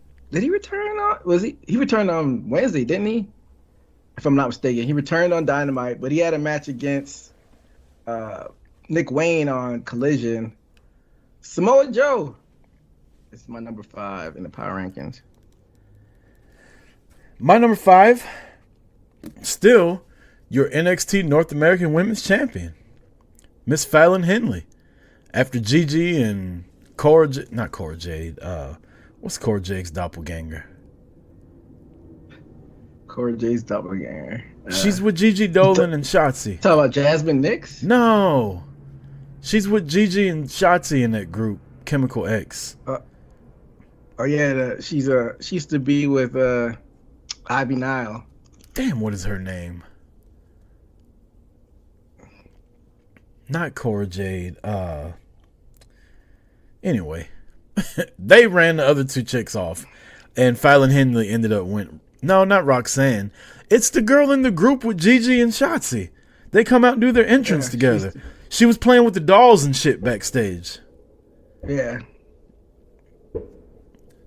he returned on Wednesday, didn't he? If I'm not mistaken. He returned on Dynamite, but he had a match against Nick Wayne on Collision. Samoa Joe is my number 5 in the power rankings. My number 5, still your NXT North American Women's Champion, Miss Fallon Henley. After Gigi and not Cora Jade, what's Cora Jade's doppelganger? Cora Jade's doppelganger. She's with Gigi Dolan and Shotzi. Talk about Jasmine Nix? No. She's with Gigi and Shotzi in that group, Chemical X. Oh yeah, she used to be with Ivy Nile. Damn, what is her name? Not Cora Jade. Anyway, they ran the other two chicks off, and Fallon Henley ended up No, not Roxanne. It's the girl in the group with Gigi and Shotzi. They come out and do their entrance together. She was playing with the dolls and shit backstage. Yeah.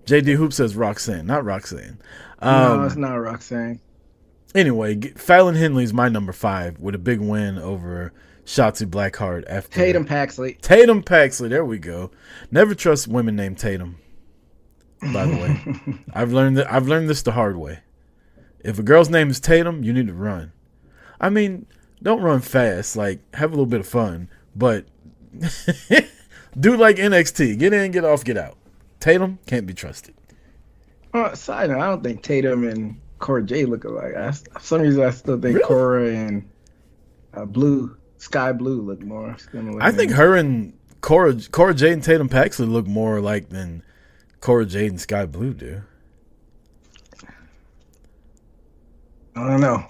JD Hoop says Roxanne, not Roxanne. No, it's not Roxanne. Anyway, Fallon Henley's my number 5 with a big win over Shotzi Blackheart after Tatum Paxley. Tatum Paxley, there we go. Never trust women named Tatum. By the way, I've learned this the hard way. If a girl's name is Tatum, you need to run. I mean, don't run fast. Like, have a little bit of fun, but do like NXT. Get in, get off, get out. Tatum can't be trusted. Side note, I don't think Tatum and Cora Jade look alike. For some reason, I still think Really? Cora and Sky Blue look more similar. I think her and Cora Jade and Tatum Paxley look more alike than Cora Jade and Sky Blue do. I don't know.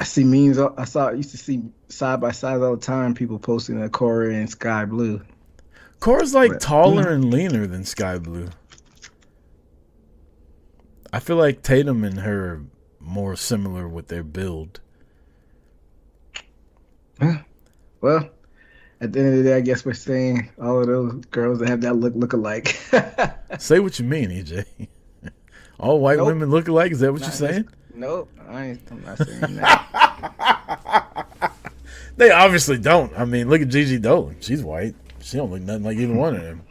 I see memes. I used to see side by side all the time. People posting that Cora and Sky Blue. Cora's like taller and leaner than Sky Blue. I feel like Tatum and her are more similar with their build. Well, at the end of the day, I guess we're saying all of those girls that have that look alike. Say what you mean, EJ. All white women look alike? Is that what you're saying? Nope, I'm not saying that. They obviously don't. I mean, look at Gigi Dolan. She's white. She don't look nothing like either one of them.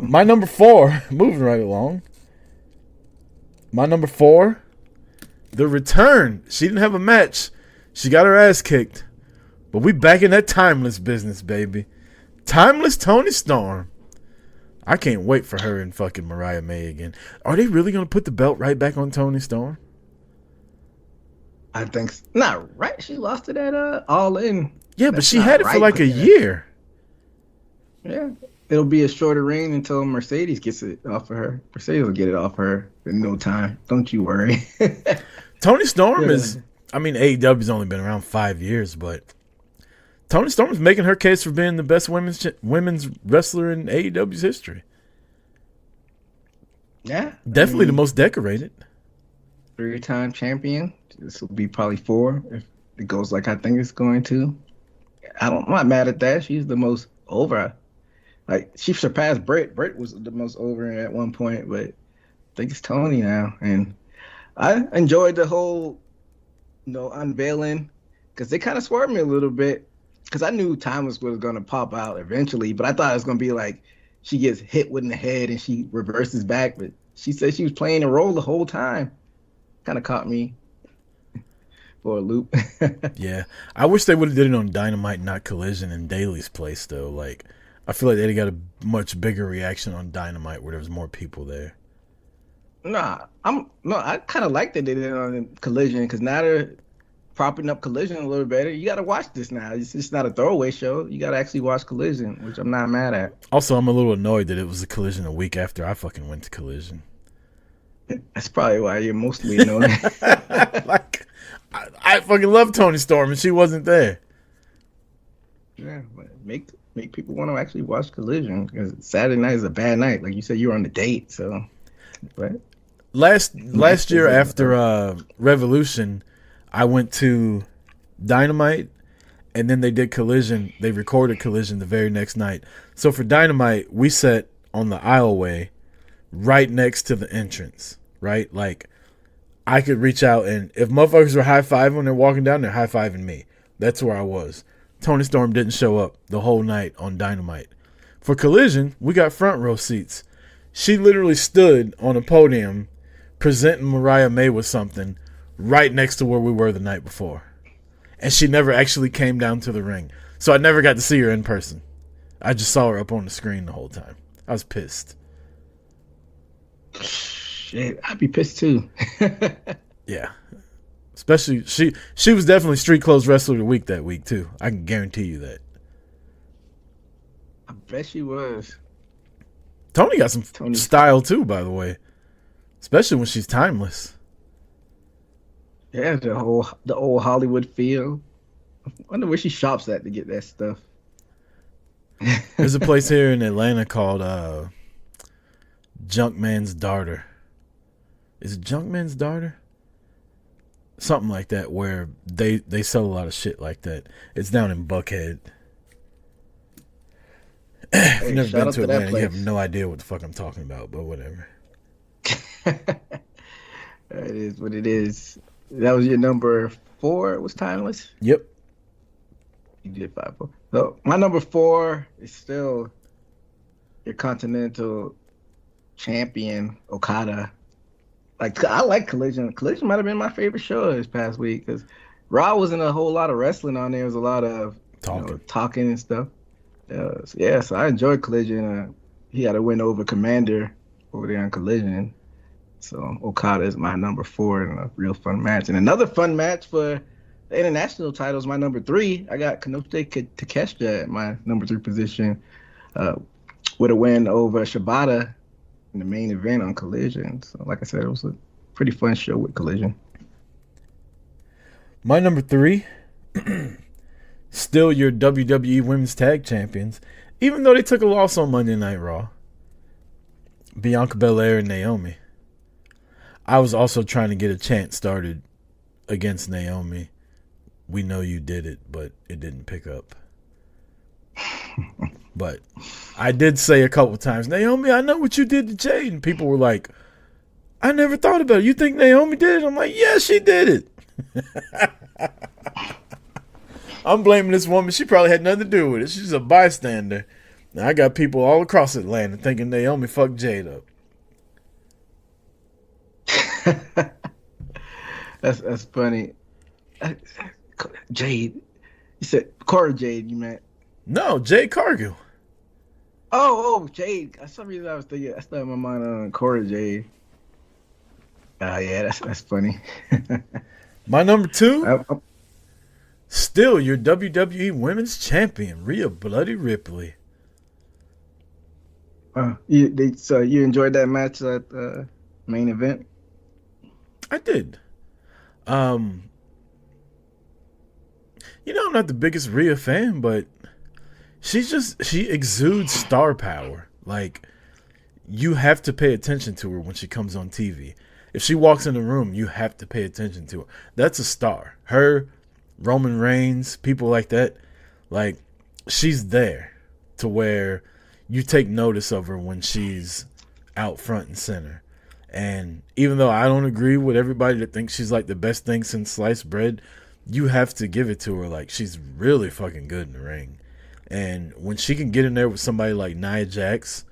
My number 4, moving right along. My number 4, the return. She didn't have a match. She got her ass kicked. But we back in that timeless business, baby. Timeless Toni Storm. I can't wait for her and fucking Mariah May again. Are they really going to put the belt right back on Toni Storm? I think not right. She lost it at All In. Yeah, but she had it for like a year. Yeah, it'll be a shorter reign until Mercedes gets it off of her. Mercedes will get it off her in no time. Don't you worry. Toni Storm is. I mean, AEW's only been around 5 years, but Toni Storm is making her case for being the best women's wrestler in AEW's history. Yeah, definitely the most decorated. 3-time champion. This will be probably 4 if it goes like I think it's going to. I'm not mad at that. She's the most over. Like, she surpassed Britt. Britt was the most over at one point, but I think it's Toni now. And I enjoyed the whole, unveiling, because they kind of swerved me a little bit. because I knew Timeless was gonna pop out eventually, but I thought it was gonna be like she gets hit with in the head and she reverses back, but she said she was playing a role the whole time. Kind of caught me for a loop. Yeah, I wish they would have did it on Dynamite, not Collision in Daly's place though. Like, I feel like they'd got a much bigger reaction on Dynamite where there was more people there. I kind of like that they did it on Collision because now they're propping up Collision a little better. You got to watch this now. It's just not a throwaway show. You got to actually watch Collision, which I'm not mad at. Also, I'm a little annoyed that it was a Collision a week after I fucking went to Collision. That's probably why you're mostly annoyed. Like, I fucking love Tony Storm and she wasn't there. Yeah, but make people want to actually watch Collision because Saturday night is a bad night. Like you said, you were on the date, so. But Last year after Revolution, I went to Dynamite, and then they did Collision. They recorded Collision the very next night. So for Dynamite, we sat on the aisleway right next to the entrance, right? Like, I could reach out, and if motherfuckers were high-fiving when they're walking down, they're high-fiving me. That's where I was. Tony Storm didn't show up the whole night on Dynamite. For Collision, we got front row seats. She literally stood on a podium presenting Mariah May with something right next to where we were the night before. And she never actually came down to the ring. So I never got to see her in person. I just saw her up on the screen the whole time. I was pissed. shit, I'd be pissed too. Yeah. Especially, she was definitely Street Clothes Wrestler of the Week that week too. I can guarantee you that. I bet she was. Tony got some style too, by the way. Especially when she's timeless. Yeah, the old Hollywood feel. I wonder where she shops at to get that stuff. There's a place here in Atlanta called Junkman's Daughter. Is it Junkman's Daughter? Something like that, where they sell a lot of shit like that. It's down in Buckhead. If you've never been to Atlanta, you have no idea what the fuck I'm talking about, but whatever. It is what it is. That was your number 4. It was Timeless? Yep. You did 5. So my number 4 is still your Continental Champion, Okada. Like, I like Collision. Collision might have been my favorite show this past week because Raw wasn't a whole lot of wrestling on there. It was a lot of talking and stuff. So I enjoyed Collision. He had a win over Commander over there on Collision. So Okada is my number 4 in a real fun match. And another fun match for the international titles, my number 3. I got Konosuke Takeshita at my number 3 position with a win over Shibata in the main event on Collision. So like I said, it was a pretty fun show with Collision. My number 3, still your WWE Women's Tag Champions, even though they took a loss on Monday Night Raw. Bianca Belair and Naomi. I was also trying to get a chant started against Naomi. We know you did it, but it didn't pick up. But I did say a couple times, Naomi, I know what you did to Jade. And people were like, I never thought about it. You think Naomi did it? I'm like, yeah, she did it. I'm blaming this woman. She probably had nothing to do with it. She's a bystander. Now, I got people all across Atlanta thinking Naomi fucked Jade up. That's funny. Jade. You said Cora Jade, you meant? No, Jade Cargill. Oh, Jade. For some reason I was thinking, I still have my mind on Cora Jade. Yeah, that's funny. My number 2, still your WWE Women's Champion, Rhea Bloody Ripley. So you enjoyed that match at main event? I did. I'm not the biggest Rhea fan, but she exudes star power. Like, you have to pay attention to her when she comes on TV. If she walks in the room, you have to pay attention to her. That's a star. Her, Roman Reigns, people like that, like, she's there to where you take notice of her when she's out front and center. And even though I don't agree with everybody that thinks she's like the best thing since sliced bread, you have to give it to her. Like, she's really fucking good in the ring. And when she can get in there with somebody like Nia Jax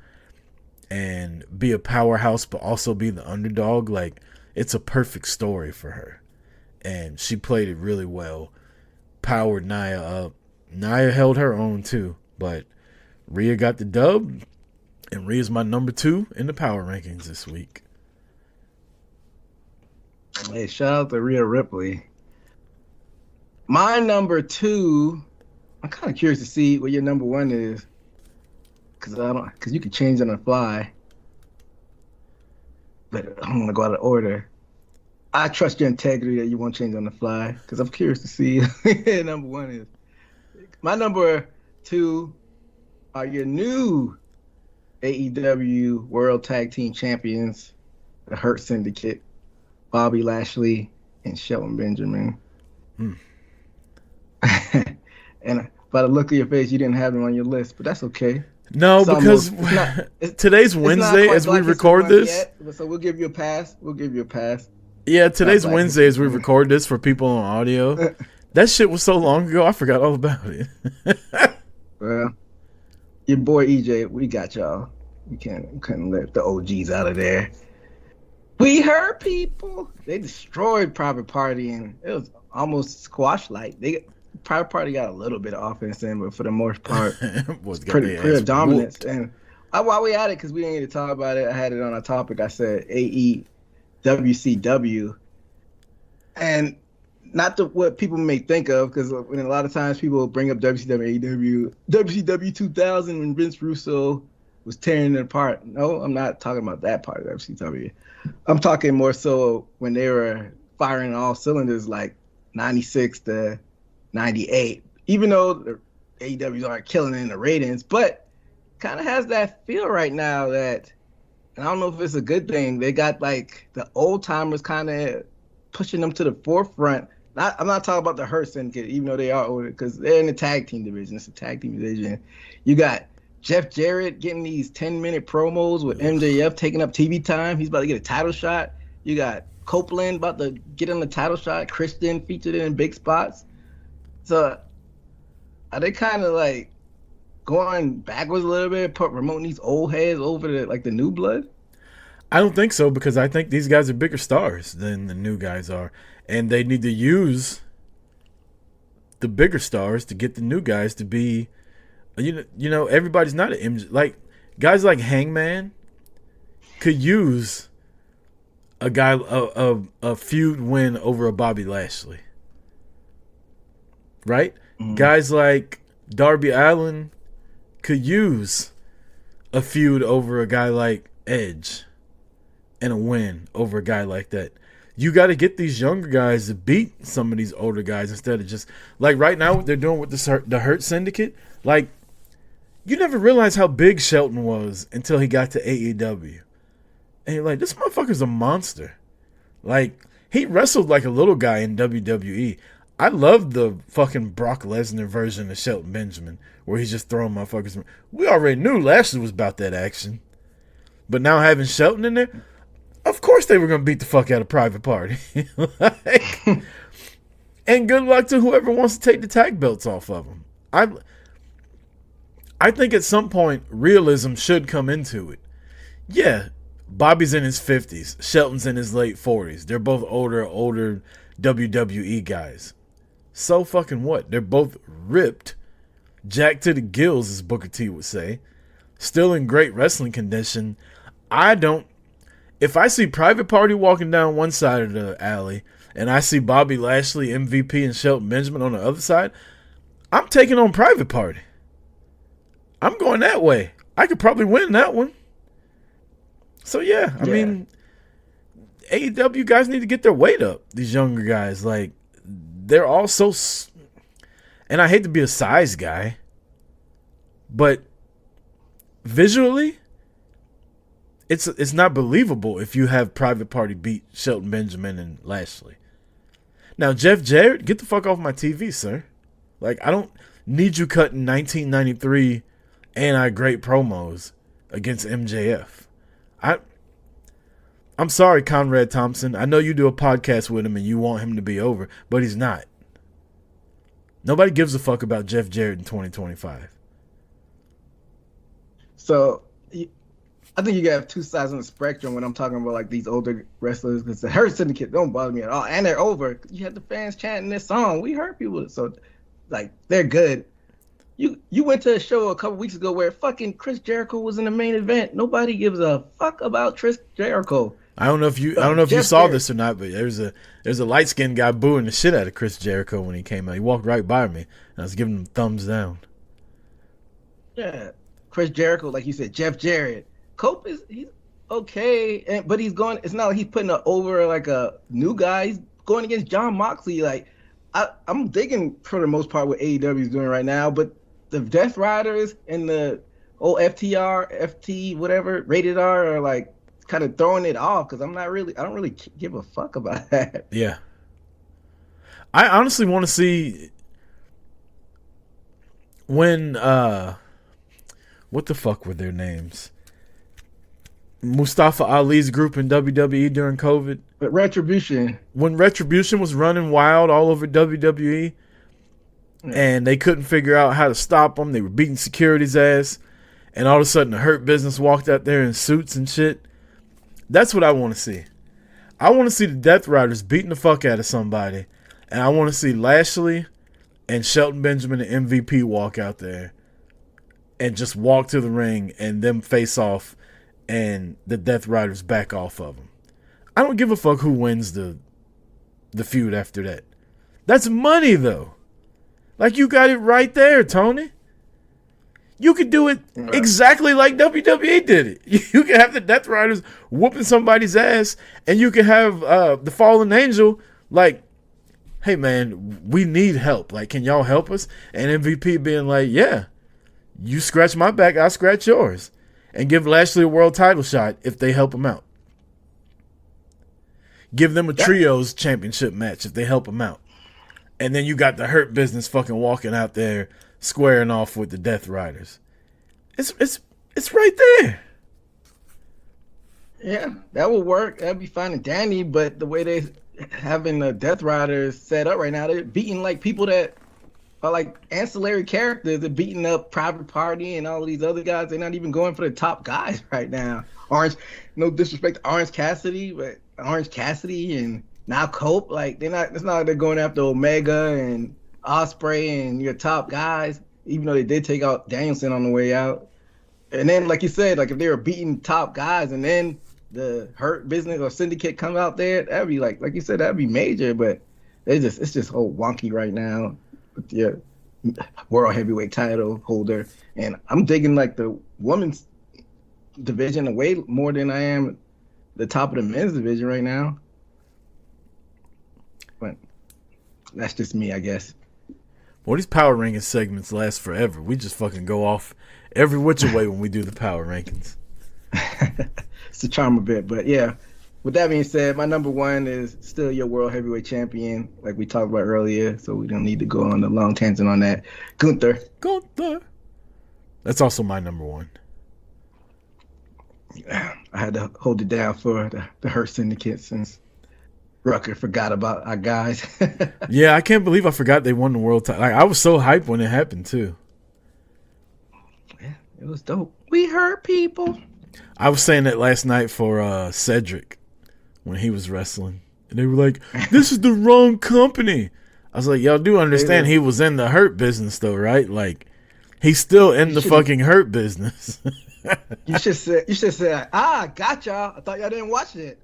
and be a powerhouse but also be the underdog, like, it's a perfect story for her. And she played it really well. Powered Nia up. Nia held her own too. But Rhea got the dub. And Rhea's my number 2 in the power rankings this week. Hey, shout out to Rhea Ripley. My number 2, I'm kind of curious to see what your number 1 is. Because you can change on the fly. But I'm going to go out of order. I trust your integrity that you won't change on the fly. Because I'm curious to see what your number 1 is. My number 2 are your new AEW World Tag Team Champions, the Hurt Syndicate, Bobby Lashley and Shelton Benjamin. And by the look of your face, you didn't have them on your list, but that's okay. No, because today's Wednesday as we record this. Yet, so we'll give you a pass. Yeah, today's Wednesday as we record this for people on audio. That shit was so long ago, I forgot all about it. Well, your boy EJ, we got y'all. We couldn't let the OGs out of there. We heard people. They destroyed Private Party, and it was almost squash-like. Private Party got a little bit of offense in, but for the most part, was pretty dominance. And while we at it, because we didn't get to talk about it, I had it on our topic. I said AEWCW, and not what people may think of, because when a lot of times people bring up WCW, WCW 2000 when Vince Russo was tearing it apart. No, I'm not talking about that part of WCW. I'm talking more so when they were firing all cylinders, like 96 to 98, even though the AEWs aren't killing in the ratings, but kind of has that feel right now that, and I don't know if it's a good thing, they got like the old timers kind of pushing them to the forefront. I'm not talking about the Hurt Syndicate, even though they are older, because they're in the tag team division. It's a tag team division. You got Jeff Jarrett getting these 10-minute promos with MJF taking up TV time. He's about to get a title shot. You got Copeland about to get in the title shot. Christian featured in big spots. So are they kind of like going backwards a little bit, promoting these old heads over to like the new blood? I don't think so, because I think these guys are bigger stars than the new guys are. And they need to use the bigger stars to get the new guys to be, you know, everybody's not an MJ. Like, guys like Hangman could use a guy, a feud win over a Bobby Lashley. Right? Mm-hmm. Guys like Darby Allin could use a feud over a guy like Edge and a win over a guy like that. You got to get these younger guys to beat some of these older guys instead of just, like right now what they're doing with the Hurt Syndicate. Like, you never realized how big Shelton was until he got to AEW. And you're like, this motherfucker's a monster. Like, he wrestled like a little guy in WWE. I love the fucking Brock Lesnar version of Shelton Benjamin, where he's just throwing motherfuckers. We already knew Lashley was about that action. But now having Shelton in there, of course they were going to beat the fuck out of Private Party. And good luck to whoever wants to take the tag belts off of them. I think at some point realism should come into it. Yeah, Bobby's in his 50s. Shelton's in his late 40s. They're both older WWE guys. So fucking what? They're both ripped, jacked to the gills, as Booker T would say. Still in great wrestling condition. If I see Private Party walking down one side of the alley and I see Bobby Lashley, MVP, and Shelton Benjamin on the other side, I'm taking on Private Party. I'm going that way. I could probably win that one. So yeah, I mean, AEW guys need to get their weight up. These younger guys, like, they're all so, and I hate to be a size guy, but visually, it's not believable if you have Private Party beat Shelton Benjamin and Lashley. Now, Jeff Jarrett, get the fuck off my TV, sir. Like, I don't need you cutting 1993 anti-great promos against MJF. I'm sorry, Conrad Thompson. I know you do a podcast with him and you want him to be over, but he's not. Nobody gives a fuck about Jeff Jarrett in 2025. So I think you got to have two sides on the spectrum when I'm talking about like these older wrestlers, because the Hurt Syndicate don't bother me at all, and they're over. You had the fans chanting this song. We hurt people, so like they're good. You went to a show a couple weeks ago where fucking Chris Jericho was in the main event. Nobody gives a fuck about Chris Jericho. I don't know if you saw this or not, but there's a light skinned guy booing the shit out of Chris Jericho when he came out. He walked right by me, and I was giving him thumbs down. Yeah, Chris Jericho, like you said, Jeff Jarrett. Cope he's okay, but he's going. It's not like he's putting over like a new guy. He's going against John Moxley. Like I'm digging for the most part what AEW is doing right now, but the Death Riders and the old FTR, FT, whatever, Rated R are like kind of throwing it off because I don't really give a fuck about that. Yeah. I honestly want to see when, what the fuck were their names? Mustafa Ali's group in WWE during COVID. But Retribution. When Retribution was running wild all over WWE, and they couldn't figure out how to stop them. They were beating security's ass. And all of a sudden, the Hurt Business walked out there in suits and shit. That's what I want to see. I want to see the Death Riders beating the fuck out of somebody. And I want to see Lashley and Shelton Benjamin and MVP walk out there and just walk to the ring and them face off and the Death Riders back off of them. I don't give a fuck who wins the feud after that. That's money, though. Like, you got it right there, Tony. You could do it exactly like WWE did it. You could have the Death Riders whooping somebody's ass, and you could have the Fallen Angel like, hey, man, we need help. Like, can y'all help us? And MVP being like, yeah, you scratch my back, I'll scratch yours. And give Lashley a world title shot if they help him out. Give them a trios championship match if they help him out. And then you got the Hurt Business fucking walking out there squaring off with the Death Riders. It's right there. Yeah, that would work. That'd be fine and dandy, but the way they having the Death Riders set up right now, they're beating like people that are like ancillary characters. They're beating up Private Party and all of these other guys. They're not even going for the top guys right now. No disrespect to Orange Cassidy, but Orange Cassidy and now Cope, like it's not like they're going after Omega and Osprey and your top guys, even though they did take out Danielson on the way out. And then, like you said, like if they were beating top guys and then the Hurt Business or Syndicate come out there, that'd be like you said, that'd be major. But it's just all wonky right now with your world heavyweight title holder. And I'm digging like the women's division way more than I am the top of the men's division right now. But that's just me, I guess. Well, these power ranking segments last forever. We just fucking go off every which way when we do the power rankings. It's the charm of it. But yeah, with that being said, my number one is still your world heavyweight champion, like we talked about earlier, so we don't need to go on a long tangent on that. Gunther. That's also my number one. I had to hold it down for the Hurt Syndicate since Rucker forgot about our guys. Yeah, I can't believe I forgot they won the world title. Like, I was so hyped when it happened too. Yeah, it was dope. We hurt people. I was saying that last night for Cedric when he was wrestling, and they were like, "This is the wrong company." I was like, "Y'all do understand he was in the Hurt Business though, right? Like, he's still in the fucking Hurt Business." You should say, gotcha. I thought y'all didn't watch it.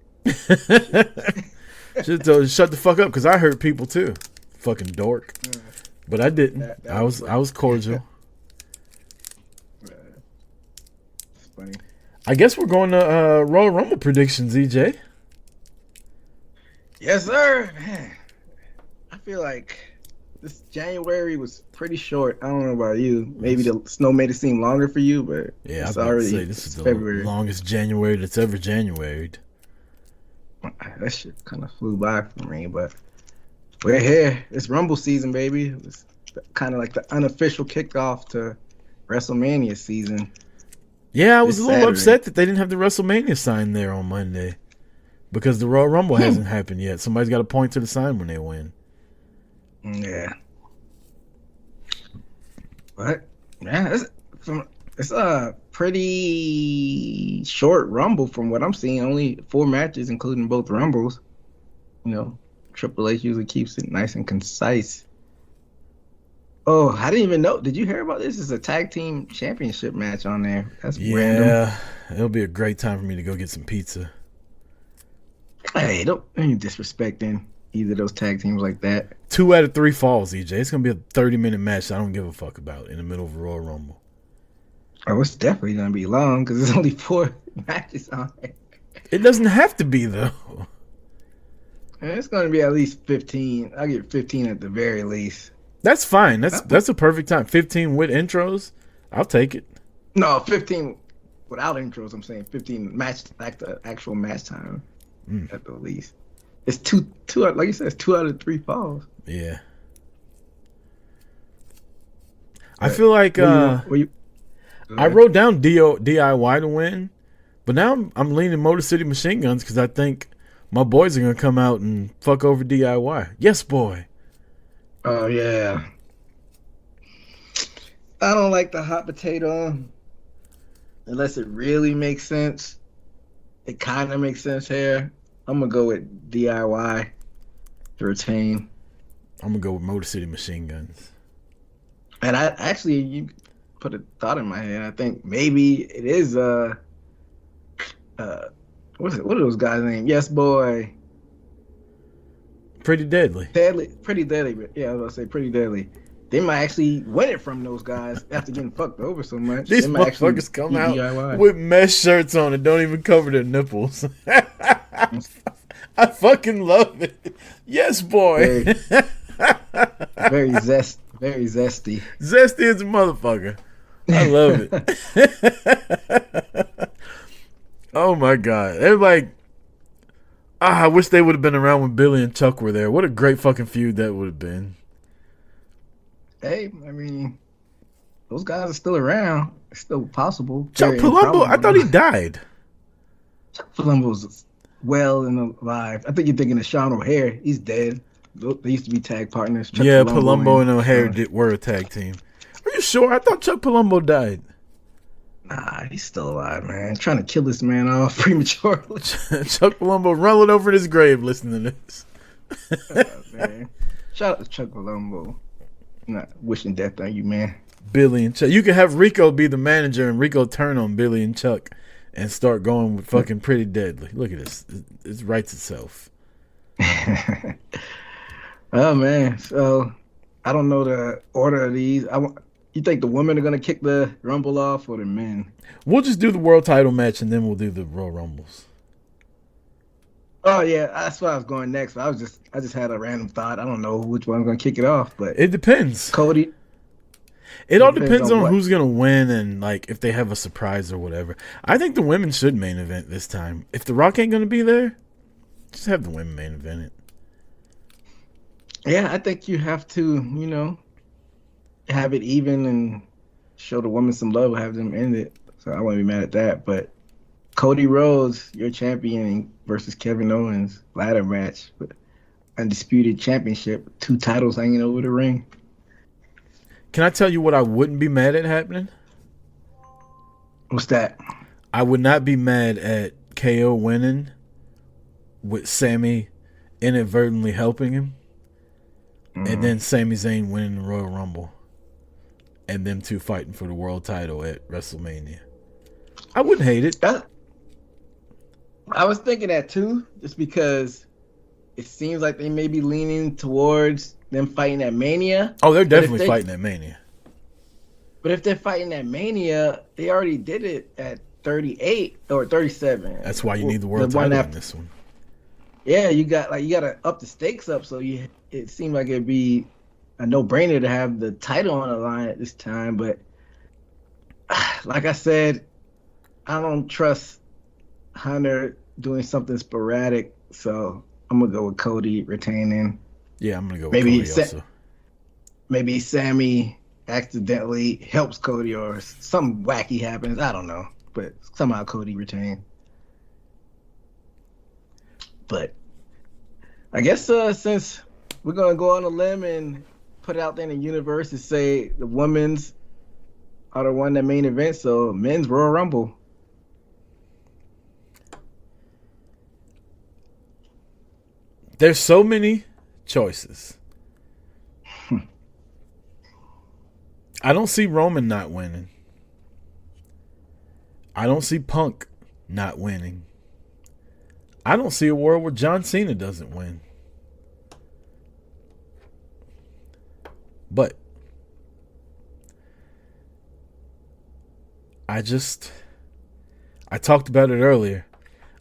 Should have told you, shut the fuck up, because I hurt people too. Fucking dork. But I didn't. I was cordial. It's funny. I guess we're going to Royal Rumble predictions, EJ. Yes, sir. Man, I feel like this January was pretty short. I don't know about you. Maybe the snow made it seem longer for you, but yeah, I already say this is February. The longest January that's ever Januaried. That shit kind of flew by for me, but we're here. It's Rumble season, baby. It was kind of like the unofficial kickoff to WrestleMania season. Yeah, I was a little upset that they didn't have the WrestleMania sign there on Monday because the Royal Rumble hasn't happened yet. Somebody's got to point to the sign when they win. Yeah. But yeah, it's a pretty short Rumble from what I'm seeing. Only 4 matches, including both Rumbles. Triple H usually keeps it nice and concise. Oh, I didn't even know. Did you hear about this? It's a tag team championship match on there. That's random. Yeah, it'll be a great time for me to go get some pizza. Hey, don't any disrespecting either of those tag teams like that. 2 out of 3 falls, EJ. It's gonna be a 30-minute match I don't give a fuck about in the middle of a Royal Rumble. Oh, it's definitely gonna be long because there's only 4 matches on there. It doesn't have to be though. It's gonna be at least 15. I'll get 15 at the very least. That's fine. That's a perfect time. 15 with intros. I'll take it. No, 15 without intros. I'm saying 15 match, like the actual match time at the least. It's two like you said, it's 2 out of 3 falls. Yeah. I feel like I wrote down DIY to win, but now I'm leaning Motor City Machine Guns because I think my boys are gonna come out and fuck over DIY. Yes, boy. Oh yeah. I don't like the hot potato unless it really makes sense. It kind of makes sense here. I'm gonna go with DIY to retain. I'm gonna go with Motor City Machine Guns. And you put a thought in my head. I think maybe it is what are those guys' names? Yes, boy. Pretty Deadly. Pretty deadly. But yeah, I was gonna say Pretty Deadly. They might actually win it from those guys after getting fucked over so much. These motherfuckers come out with mesh shirts on and don't even cover their nipples. I fucking love it. Yes, boy. Very zesty. Zesty as a motherfucker. I love it. Oh my god. They're like, I wish they would have been around when Billy and Chuck were there. What a great fucking feud that would have been. Hey, I mean, those guys are still around. It's still possible. Chuck Palumbo, I thought he died. Chuck Palumbo's well and alive. I think you're thinking of Sean O'Hare. He's dead. They used to be tag partners. Chuck Palumbo and O'Hare were a tag team. Are you sure? I thought Chuck Palumbo died. Nah, he's still alive, man. Trying to kill this man off prematurely. Chuck Palumbo rolling over in his grave listening to this. Man. Shout out to Chuck Palumbo. Not wishing death on you, man. Billy and Chuck. You could have Rico be the manager and Rico turn on Billy and Chuck and start going with fucking Pretty Deadly. Look at this. It writes itself. Oh, man. So, I don't know the order of these. You think the women are going to kick the Rumble off or the men? We'll just do the world title match and then we'll do the Royal Rumbles. Oh yeah, that's where I was going next. I just had a random thought. I don't know which one's going to kick it off, but it depends. Cody. It all depends on who's going to win and like if they have a surprise or whatever. I think the women should main event this time. If The Rock ain't going to be there, just have the women main event it. Yeah, I think you have to, have it even and show the women some love, have them end it. So I wouldn't be mad at that. But Cody Rhodes, your champion, versus Kevin Owens, ladder match, undisputed championship, 2 titles hanging over the ring. Can I tell you what I wouldn't be mad at happening? What's that? I would not be mad at KO winning with Sami inadvertently helping him. And then Sami Zayn winning the Royal Rumble. And them 2 fighting for the world title at WrestleMania. I wouldn't hate it. I was thinking that too, just because it seems like they may be leaning towards them fighting at Mania. Oh, they're definitely fighting at Mania. But if they're fighting at Mania, they already did it at 38 or 37. That's why you need the world title in this one. Yeah, you got to up the stakes up, so it seemed like it'd be a no-brainer to have the title on the line at this time. But like I said, I don't trust Hunter doing something sporadic, so I'm gonna go with Cody retaining. Yeah, I'm gonna go with Cody also. Maybe Sami accidentally helps Cody or something wacky happens. I don't know, but somehow Cody retained. But I guess since we're gonna go on a limb and put it out there in the universe and say the women's are the one that main event. So men's Royal Rumble. There's so many choices. I don't see Roman not winning. I don't see Punk not winning. I don't see a world where John Cena doesn't win. But I talked about it earlier.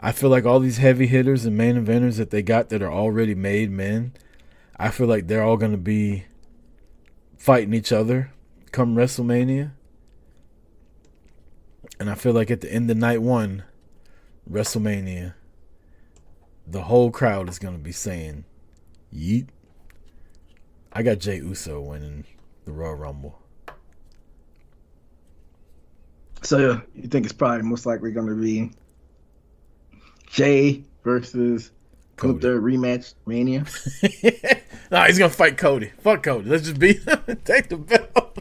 I feel like all these heavy hitters and main eventers that they got that are already made men, I feel like they're all going to be fighting each other come WrestleMania. And I feel like at the end of night one, WrestleMania, the whole crowd is going to be saying, yeet. I got Jey Uso winning the Royal Rumble. So you think it's probably most likely going to be Jay versus Gunther rematch Mania? No, he's going to fight Cody. Fuck Cody. Let's just beat him and take the belt.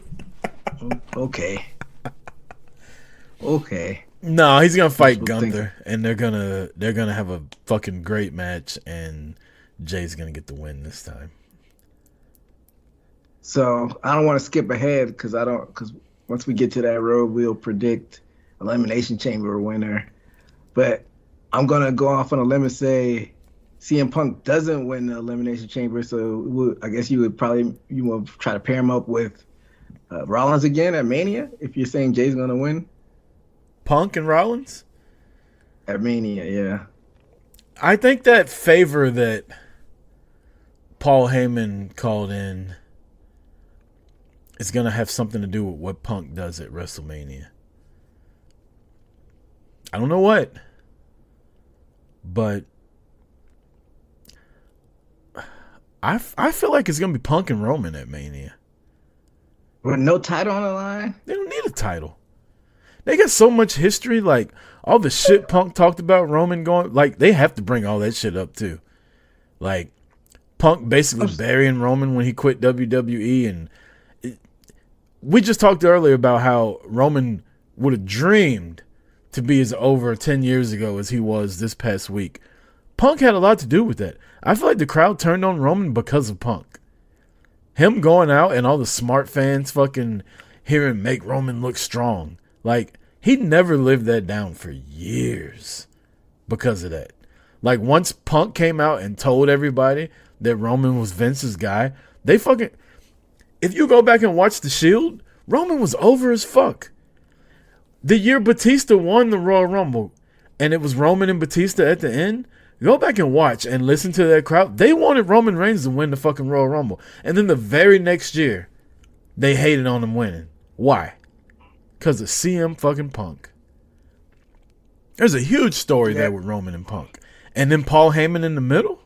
Okay. No, he's gonna fight Gunther, and they're gonna have a fucking great match, and Jay's gonna get the win this time. So I don't want to skip ahead because once we get to that road, we'll predict Elimination Chamber winner. But I'm gonna go off on a limb and say CM Punk doesn't win the Elimination Chamber. So I guess you will try to pair him up with Rollins again at Mania if you're saying Jay's gonna win. Punk and Rollins? At Mania, yeah. I think that favor that Paul Heyman called in is going to have something to do with what Punk does at WrestleMania. I don't know what, but I feel like it's going to be Punk and Roman at Mania. With no title on the line? They don't need a title. They got so much history, like all the shit Punk talked about Roman going, like they have to bring all that shit up too. Like Punk basically burying Roman when he quit WWE, and we just talked earlier about how Roman would have dreamed to be as over 10 years ago as he was this past week. Punk had a lot to do with that. I feel like the crowd turned on Roman because of Punk. Him going out and all the smart fans fucking hearing make Roman look strong. Like, he never lived that down for years because of that. Like, once Punk came out and told everybody that Roman was Vince's guy, they fucking... If you go back and watch The Shield, Roman was over as fuck. The year Batista won the Royal Rumble, and it was Roman and Batista at the end, go back and watch and listen to that crowd. They wanted Roman Reigns to win the fucking Royal Rumble. And then the very next year, they hated on him winning. Why? Because of CM fucking Punk. There's a huge story there with Roman and Punk. And then Paul Heyman in the middle?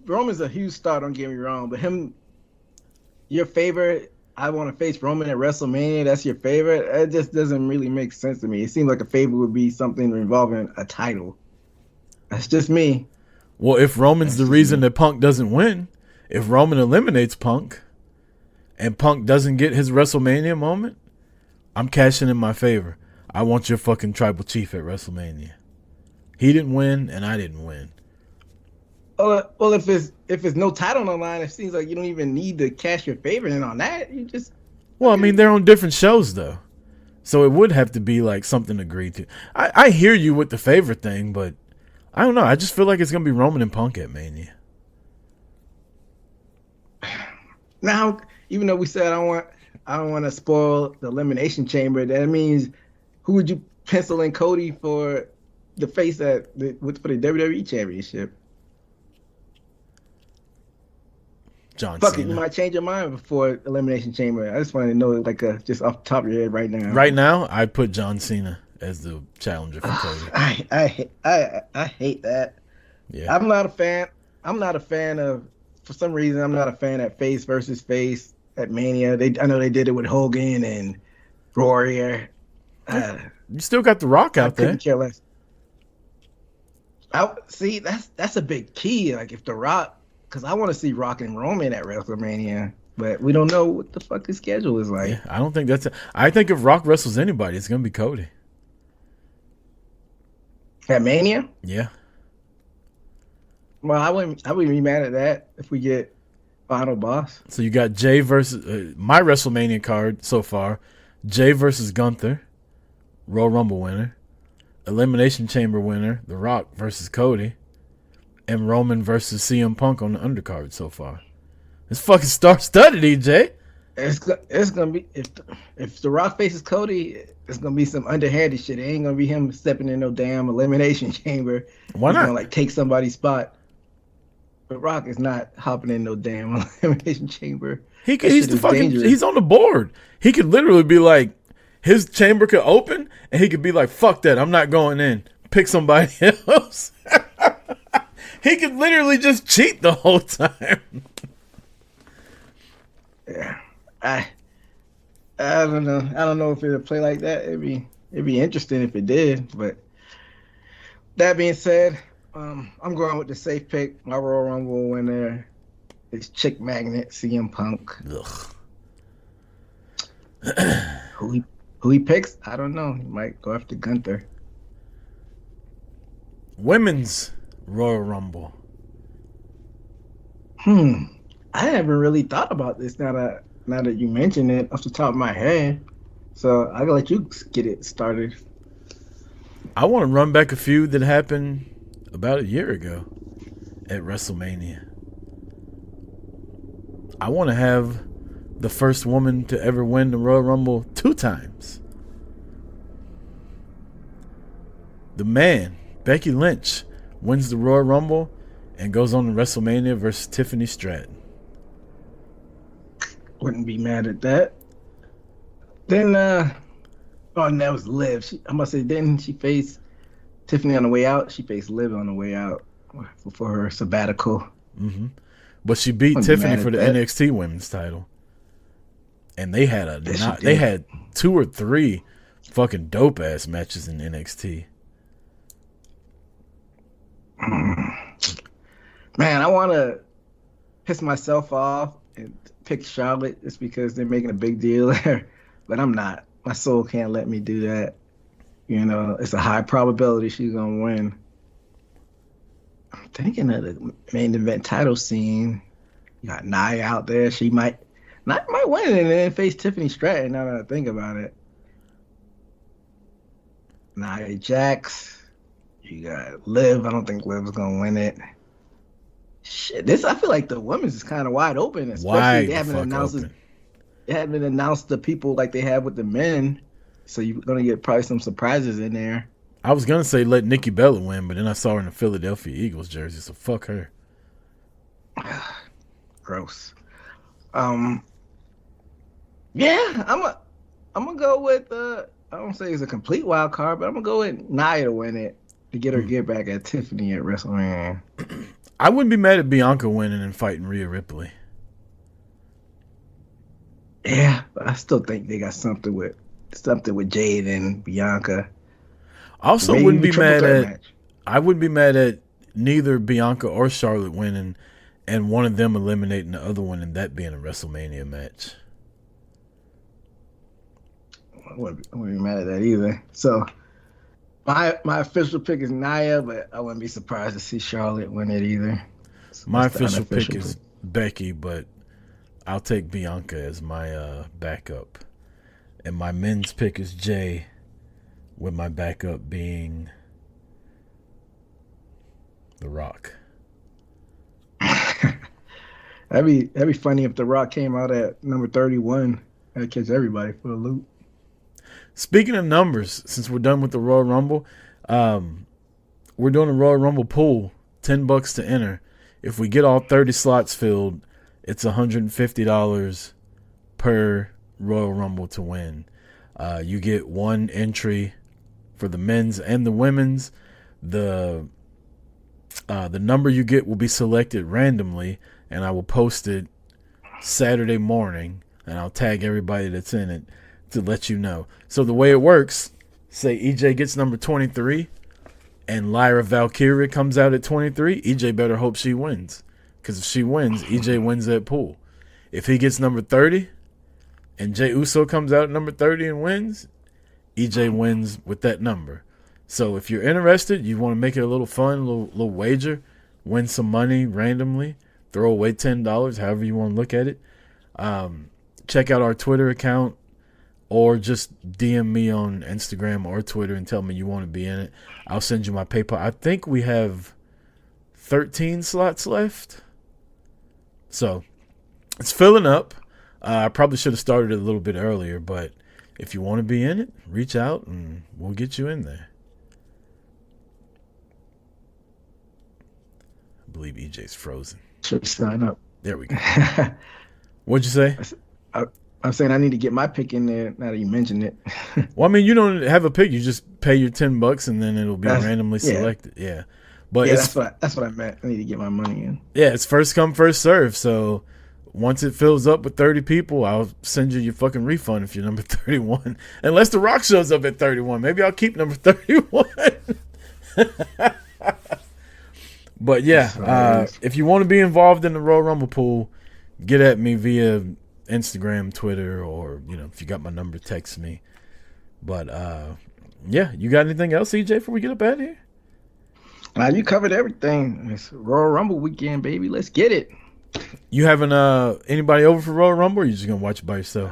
Roman's a huge star, don't get me wrong, but your favorite, I want to face Roman at WrestleMania, that's your favorite? It just doesn't really make sense to me. It seems like a favorite would be something involving a title. That's just me. Well, if Roman's the reason that Punk doesn't win, if Roman eliminates Punk and Punk doesn't get his WrestleMania moment, I'm cashing in my favor. I want your fucking tribal chief at WrestleMania. He didn't win and I didn't win. Well, if it's no title on the line, it seems like you don't even need to cash your favor in on that. You just... Well, I mean, they're on different shows, though. So it would have to be like something agreed to. I hear you with the favor thing, but I don't know. I just feel like it's going to be Roman and Punk at Mania. Now, even though we said I don't want to spoil the Elimination Chamber, that means who would you pencil in Cody for the face for the WWE Championship? John Fuck Cena. it, you might change your mind before Elimination Chamber. I just wanted to know, like, just off the top of your head right now. Right now, I'd put John Cena as the challenger for Cody. I hate that. Yeah. I'm not a fan of, for some reason, I'm not a fan of face versus face at Mania. I know they did it with Hogan and Warrior. You still got The Rock out there. Couldn't care less. I see that's a big key. Like if The Rock, because I want to see Rock and Roman at WrestleMania, but we don't know what the fuck his schedule is like. Yeah, I don't think I think if Rock wrestles anybody, it's gonna be Cody. At Mania? Yeah. Well, I wouldn't be mad at that if we get Final Boss. So you got Jay versus my WrestleMania card so far: Jay versus Gunther, Royal Rumble winner, Elimination Chamber winner, The Rock versus Cody, and Roman versus CM Punk on the undercard so far. It's fucking star-studded, EJ. It's gonna be if The Rock faces Cody, it's gonna be some underhanded shit. It ain't gonna be him stepping in no damn Elimination Chamber. Why He's not? gonna like take somebody's spot. But Rock is not hopping in no damn Elimination Chamber. He's on the board. He could literally be like, his chamber could open and he could be like, fuck that, I'm not going in. Pick somebody else. He could literally just cheat the whole time. Yeah. I don't know. I don't know if it'll play like that. It'd be interesting if it did. But that being said, I'm going with the safe pick. My Royal Rumble winner is Chick Magnet CM Punk. Who he picks? I don't know. He might go after Gunther. Women's Royal Rumble. I haven't really thought about this now that you mention it off the top of my head. So I gotta let you get it started. I want to run back a feud that happened about a year ago at WrestleMania. I want to have the first woman to ever win the Royal Rumble 2 times. The man, Becky Lynch, wins the Royal Rumble and goes on to WrestleMania versus Tiffany Stratton. Wouldn't be mad at that. Then, and that was Liv. I must say, didn't she face Tiffany on the way out? She faced Liv on the way out for her sabbatical. Mm-hmm. But she beat Tiffany for the NXT Women's title, and they had they had 2 or 3 fucking dope ass matches in NXT. Man, I want to piss myself off and pick Charlotte just because they're making a big deal there, but I'm not. My soul can't let me do that. You know, it's a high probability she's gonna win. I'm thinking of the main event title scene. You got Nia out there. She might win and then face Tiffany Stratton. Now that I think about it, Nia Jax. You got Liv. I don't think Liv's gonna win it. Shit, I feel like the women's is kind of wide open. Especially they haven't announced the people like they have with the men. So you're gonna get probably some surprises in there. I was gonna say let Nikki Bella win, but then I saw her in the Philadelphia Eagles jersey, so fuck her. Gross. Yeah, I'm gonna go with I don't say it's a complete wild card, but I'm gonna go with Nia to win it to get her get back at Tiffany at WrestleMania. I wouldn't be mad at Bianca winning and fighting Rhea Ripley. Yeah, but I still think they got something with Jade and Bianca. I also wouldn't be mad at. I wouldn't be mad at neither Bianca or Charlotte winning, and one of them eliminating the other one, and that being a WrestleMania match. I wouldn't be mad at that either. So my official pick is Nia, but I wouldn't be surprised to see Charlotte win it either. So my official pick is Becky, but I'll take Bianca as my backup. And my men's pick is Jay, with my backup being The Rock. That'd be funny if The Rock came out at number 31. That'd catch everybody for a loop. Speaking of numbers, since we're done with the Royal Rumble, we're doing a Royal Rumble pool, $10 to enter. If we get all 30 slots filled, it's $150 per Royal Rumble to win. You get 1 entry for the men's and the women's. The number you get will be selected randomly, and I will post it Saturday morning, and I'll tag everybody that's in it to let you know. So the way it works, say EJ gets number 23, and Lyra Valkyria comes out at 23, EJ better hope she wins. Because if she wins, EJ wins that pool. If he gets number 30 and Jey Uso comes out at number 30 and wins, EJ wins with that number. So if you're interested, you want to make it a little fun, a little wager, win some money randomly, throw away $10, however you want to look at it. Check out our Twitter account or just DM me on Instagram or Twitter and tell me you want to be in it. I'll send you my PayPal. I think we have 13 slots left. So it's filling up. I probably should have started it a little bit earlier, but if you want to be in it, reach out and we'll get you in there. I believe EJ's frozen. Should sign up. There we go. What'd you say? I'm saying I need to get my pick in there now that you mentioned it. Well, I mean, you don't have a pick. You just pay your $10 and then it'll be randomly selected. Yeah. But yeah, that's what I meant. I need to get my money in. Yeah, it's first come, first serve. So once it fills up with 30 people, I'll send you your fucking refund if you're number 31. Unless The Rock shows up at 31. Maybe I'll keep number 31. But yeah, if you want to be involved in the Royal Rumble pool, get at me via Instagram, Twitter, or if you got my number, text me. But yeah, you got anything else, EJ, before we get up out of here? You covered everything. It's Royal Rumble weekend, baby. Let's get it. You having anybody over for Royal Rumble, or you just gonna watch it by yourself?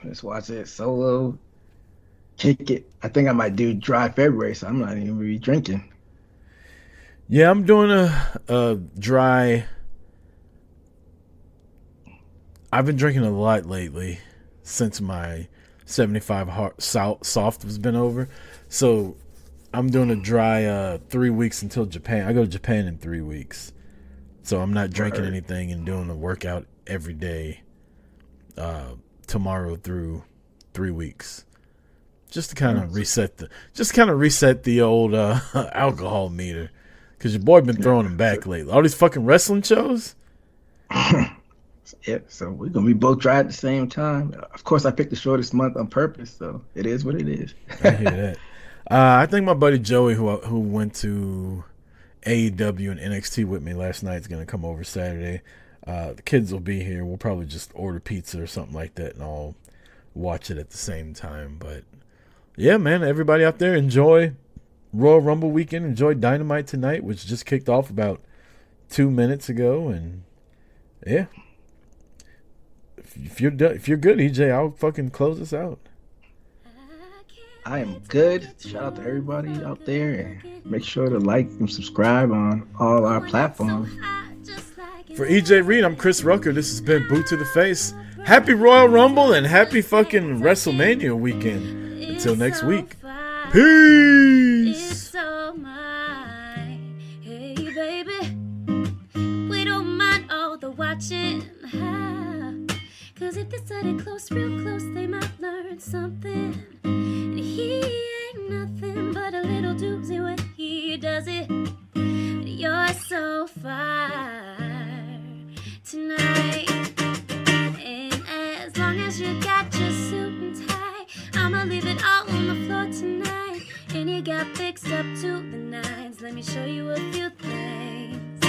Just watch it solo, kick it. I think I might do dry February, so I'm not even gonna be drinking. Yeah, I'm doing a dry. I've been drinking a lot lately since my 75 soft has been over. So I'm doing a dry 3 weeks until Japan. I go to Japan in 3 weeks. So I'm not drinking anything and doing a workout every day tomorrow through 3 weeks. Just to kind of reset the old alcohol meter. Because your boy been throwing them back lately. All these fucking wrestling shows. Yeah, so we're going to be both dry at the same time. Of course, I picked the shortest month on purpose, so it is what it is. I hear that. I think my buddy Joey, who went to AEW and NXT with me last night, is going to come over Saturday. The kids will be here. We'll probably just order pizza or something like that, and I'll watch it at the same time. But, yeah, man, everybody out there, enjoy Royal Rumble weekend. Enjoy Dynamite tonight, which just kicked off about 2 minutes ago. And, yeah. If you're good, EJ, I'll fucking close us out. I am good. Shout out to everybody out there, and make sure to like and subscribe on all our platforms. For EJ Reed, I'm Chris Rucker. This has been Boot to the Face. Happy Royal Rumble and happy fucking WrestleMania weekend. Until next week. Peace. Hey baby, we don't mind all the watching. Cause if they study close, real close, they might learn something. And he ain't nothing but a little doozy when he does it. But you're so fine tonight. And as long as you got your suit and tie, I'ma leave it all on the floor tonight. And you got fixed up to the nines. Let me show you a few things.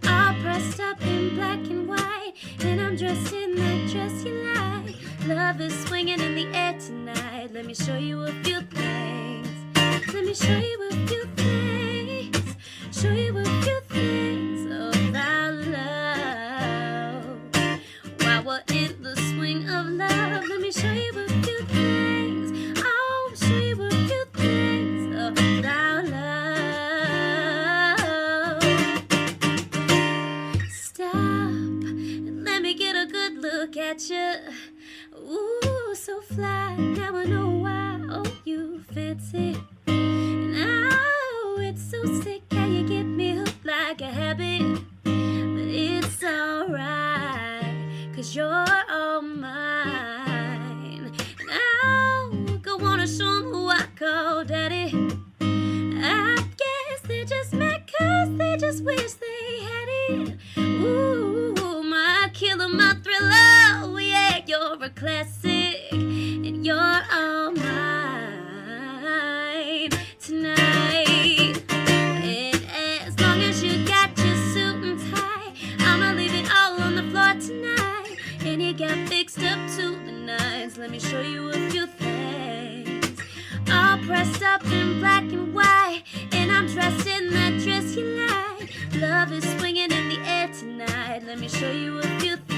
All dressed up in black and white, and I'm dressed in that dress you like. Love is swinging in the air tonight. Let me show you a few things. Let me show you a few things. Show you a few things about love. While we're in the swing of love, let me show you a few things. Oh, show you a few things about love. Stop and let me get a good look at you. Ooh, so fly, now I know why. Oh, you fancy. And oh, it's so sick how you get me hooked like a habit. But it's alright, cause you're all mine. And I'll go on and show 'em who I call daddy. I guess they're just mad cause they just wish they had it. Ooh, my killer, my thriller. Yeah, you're a classic, and you're all mine tonight. fixed up to the nines. Let me show you a few things. All pressed up in black and white, and I'm dressed in that dress you like. Love is swinging in the air tonight. Let me show you a few things.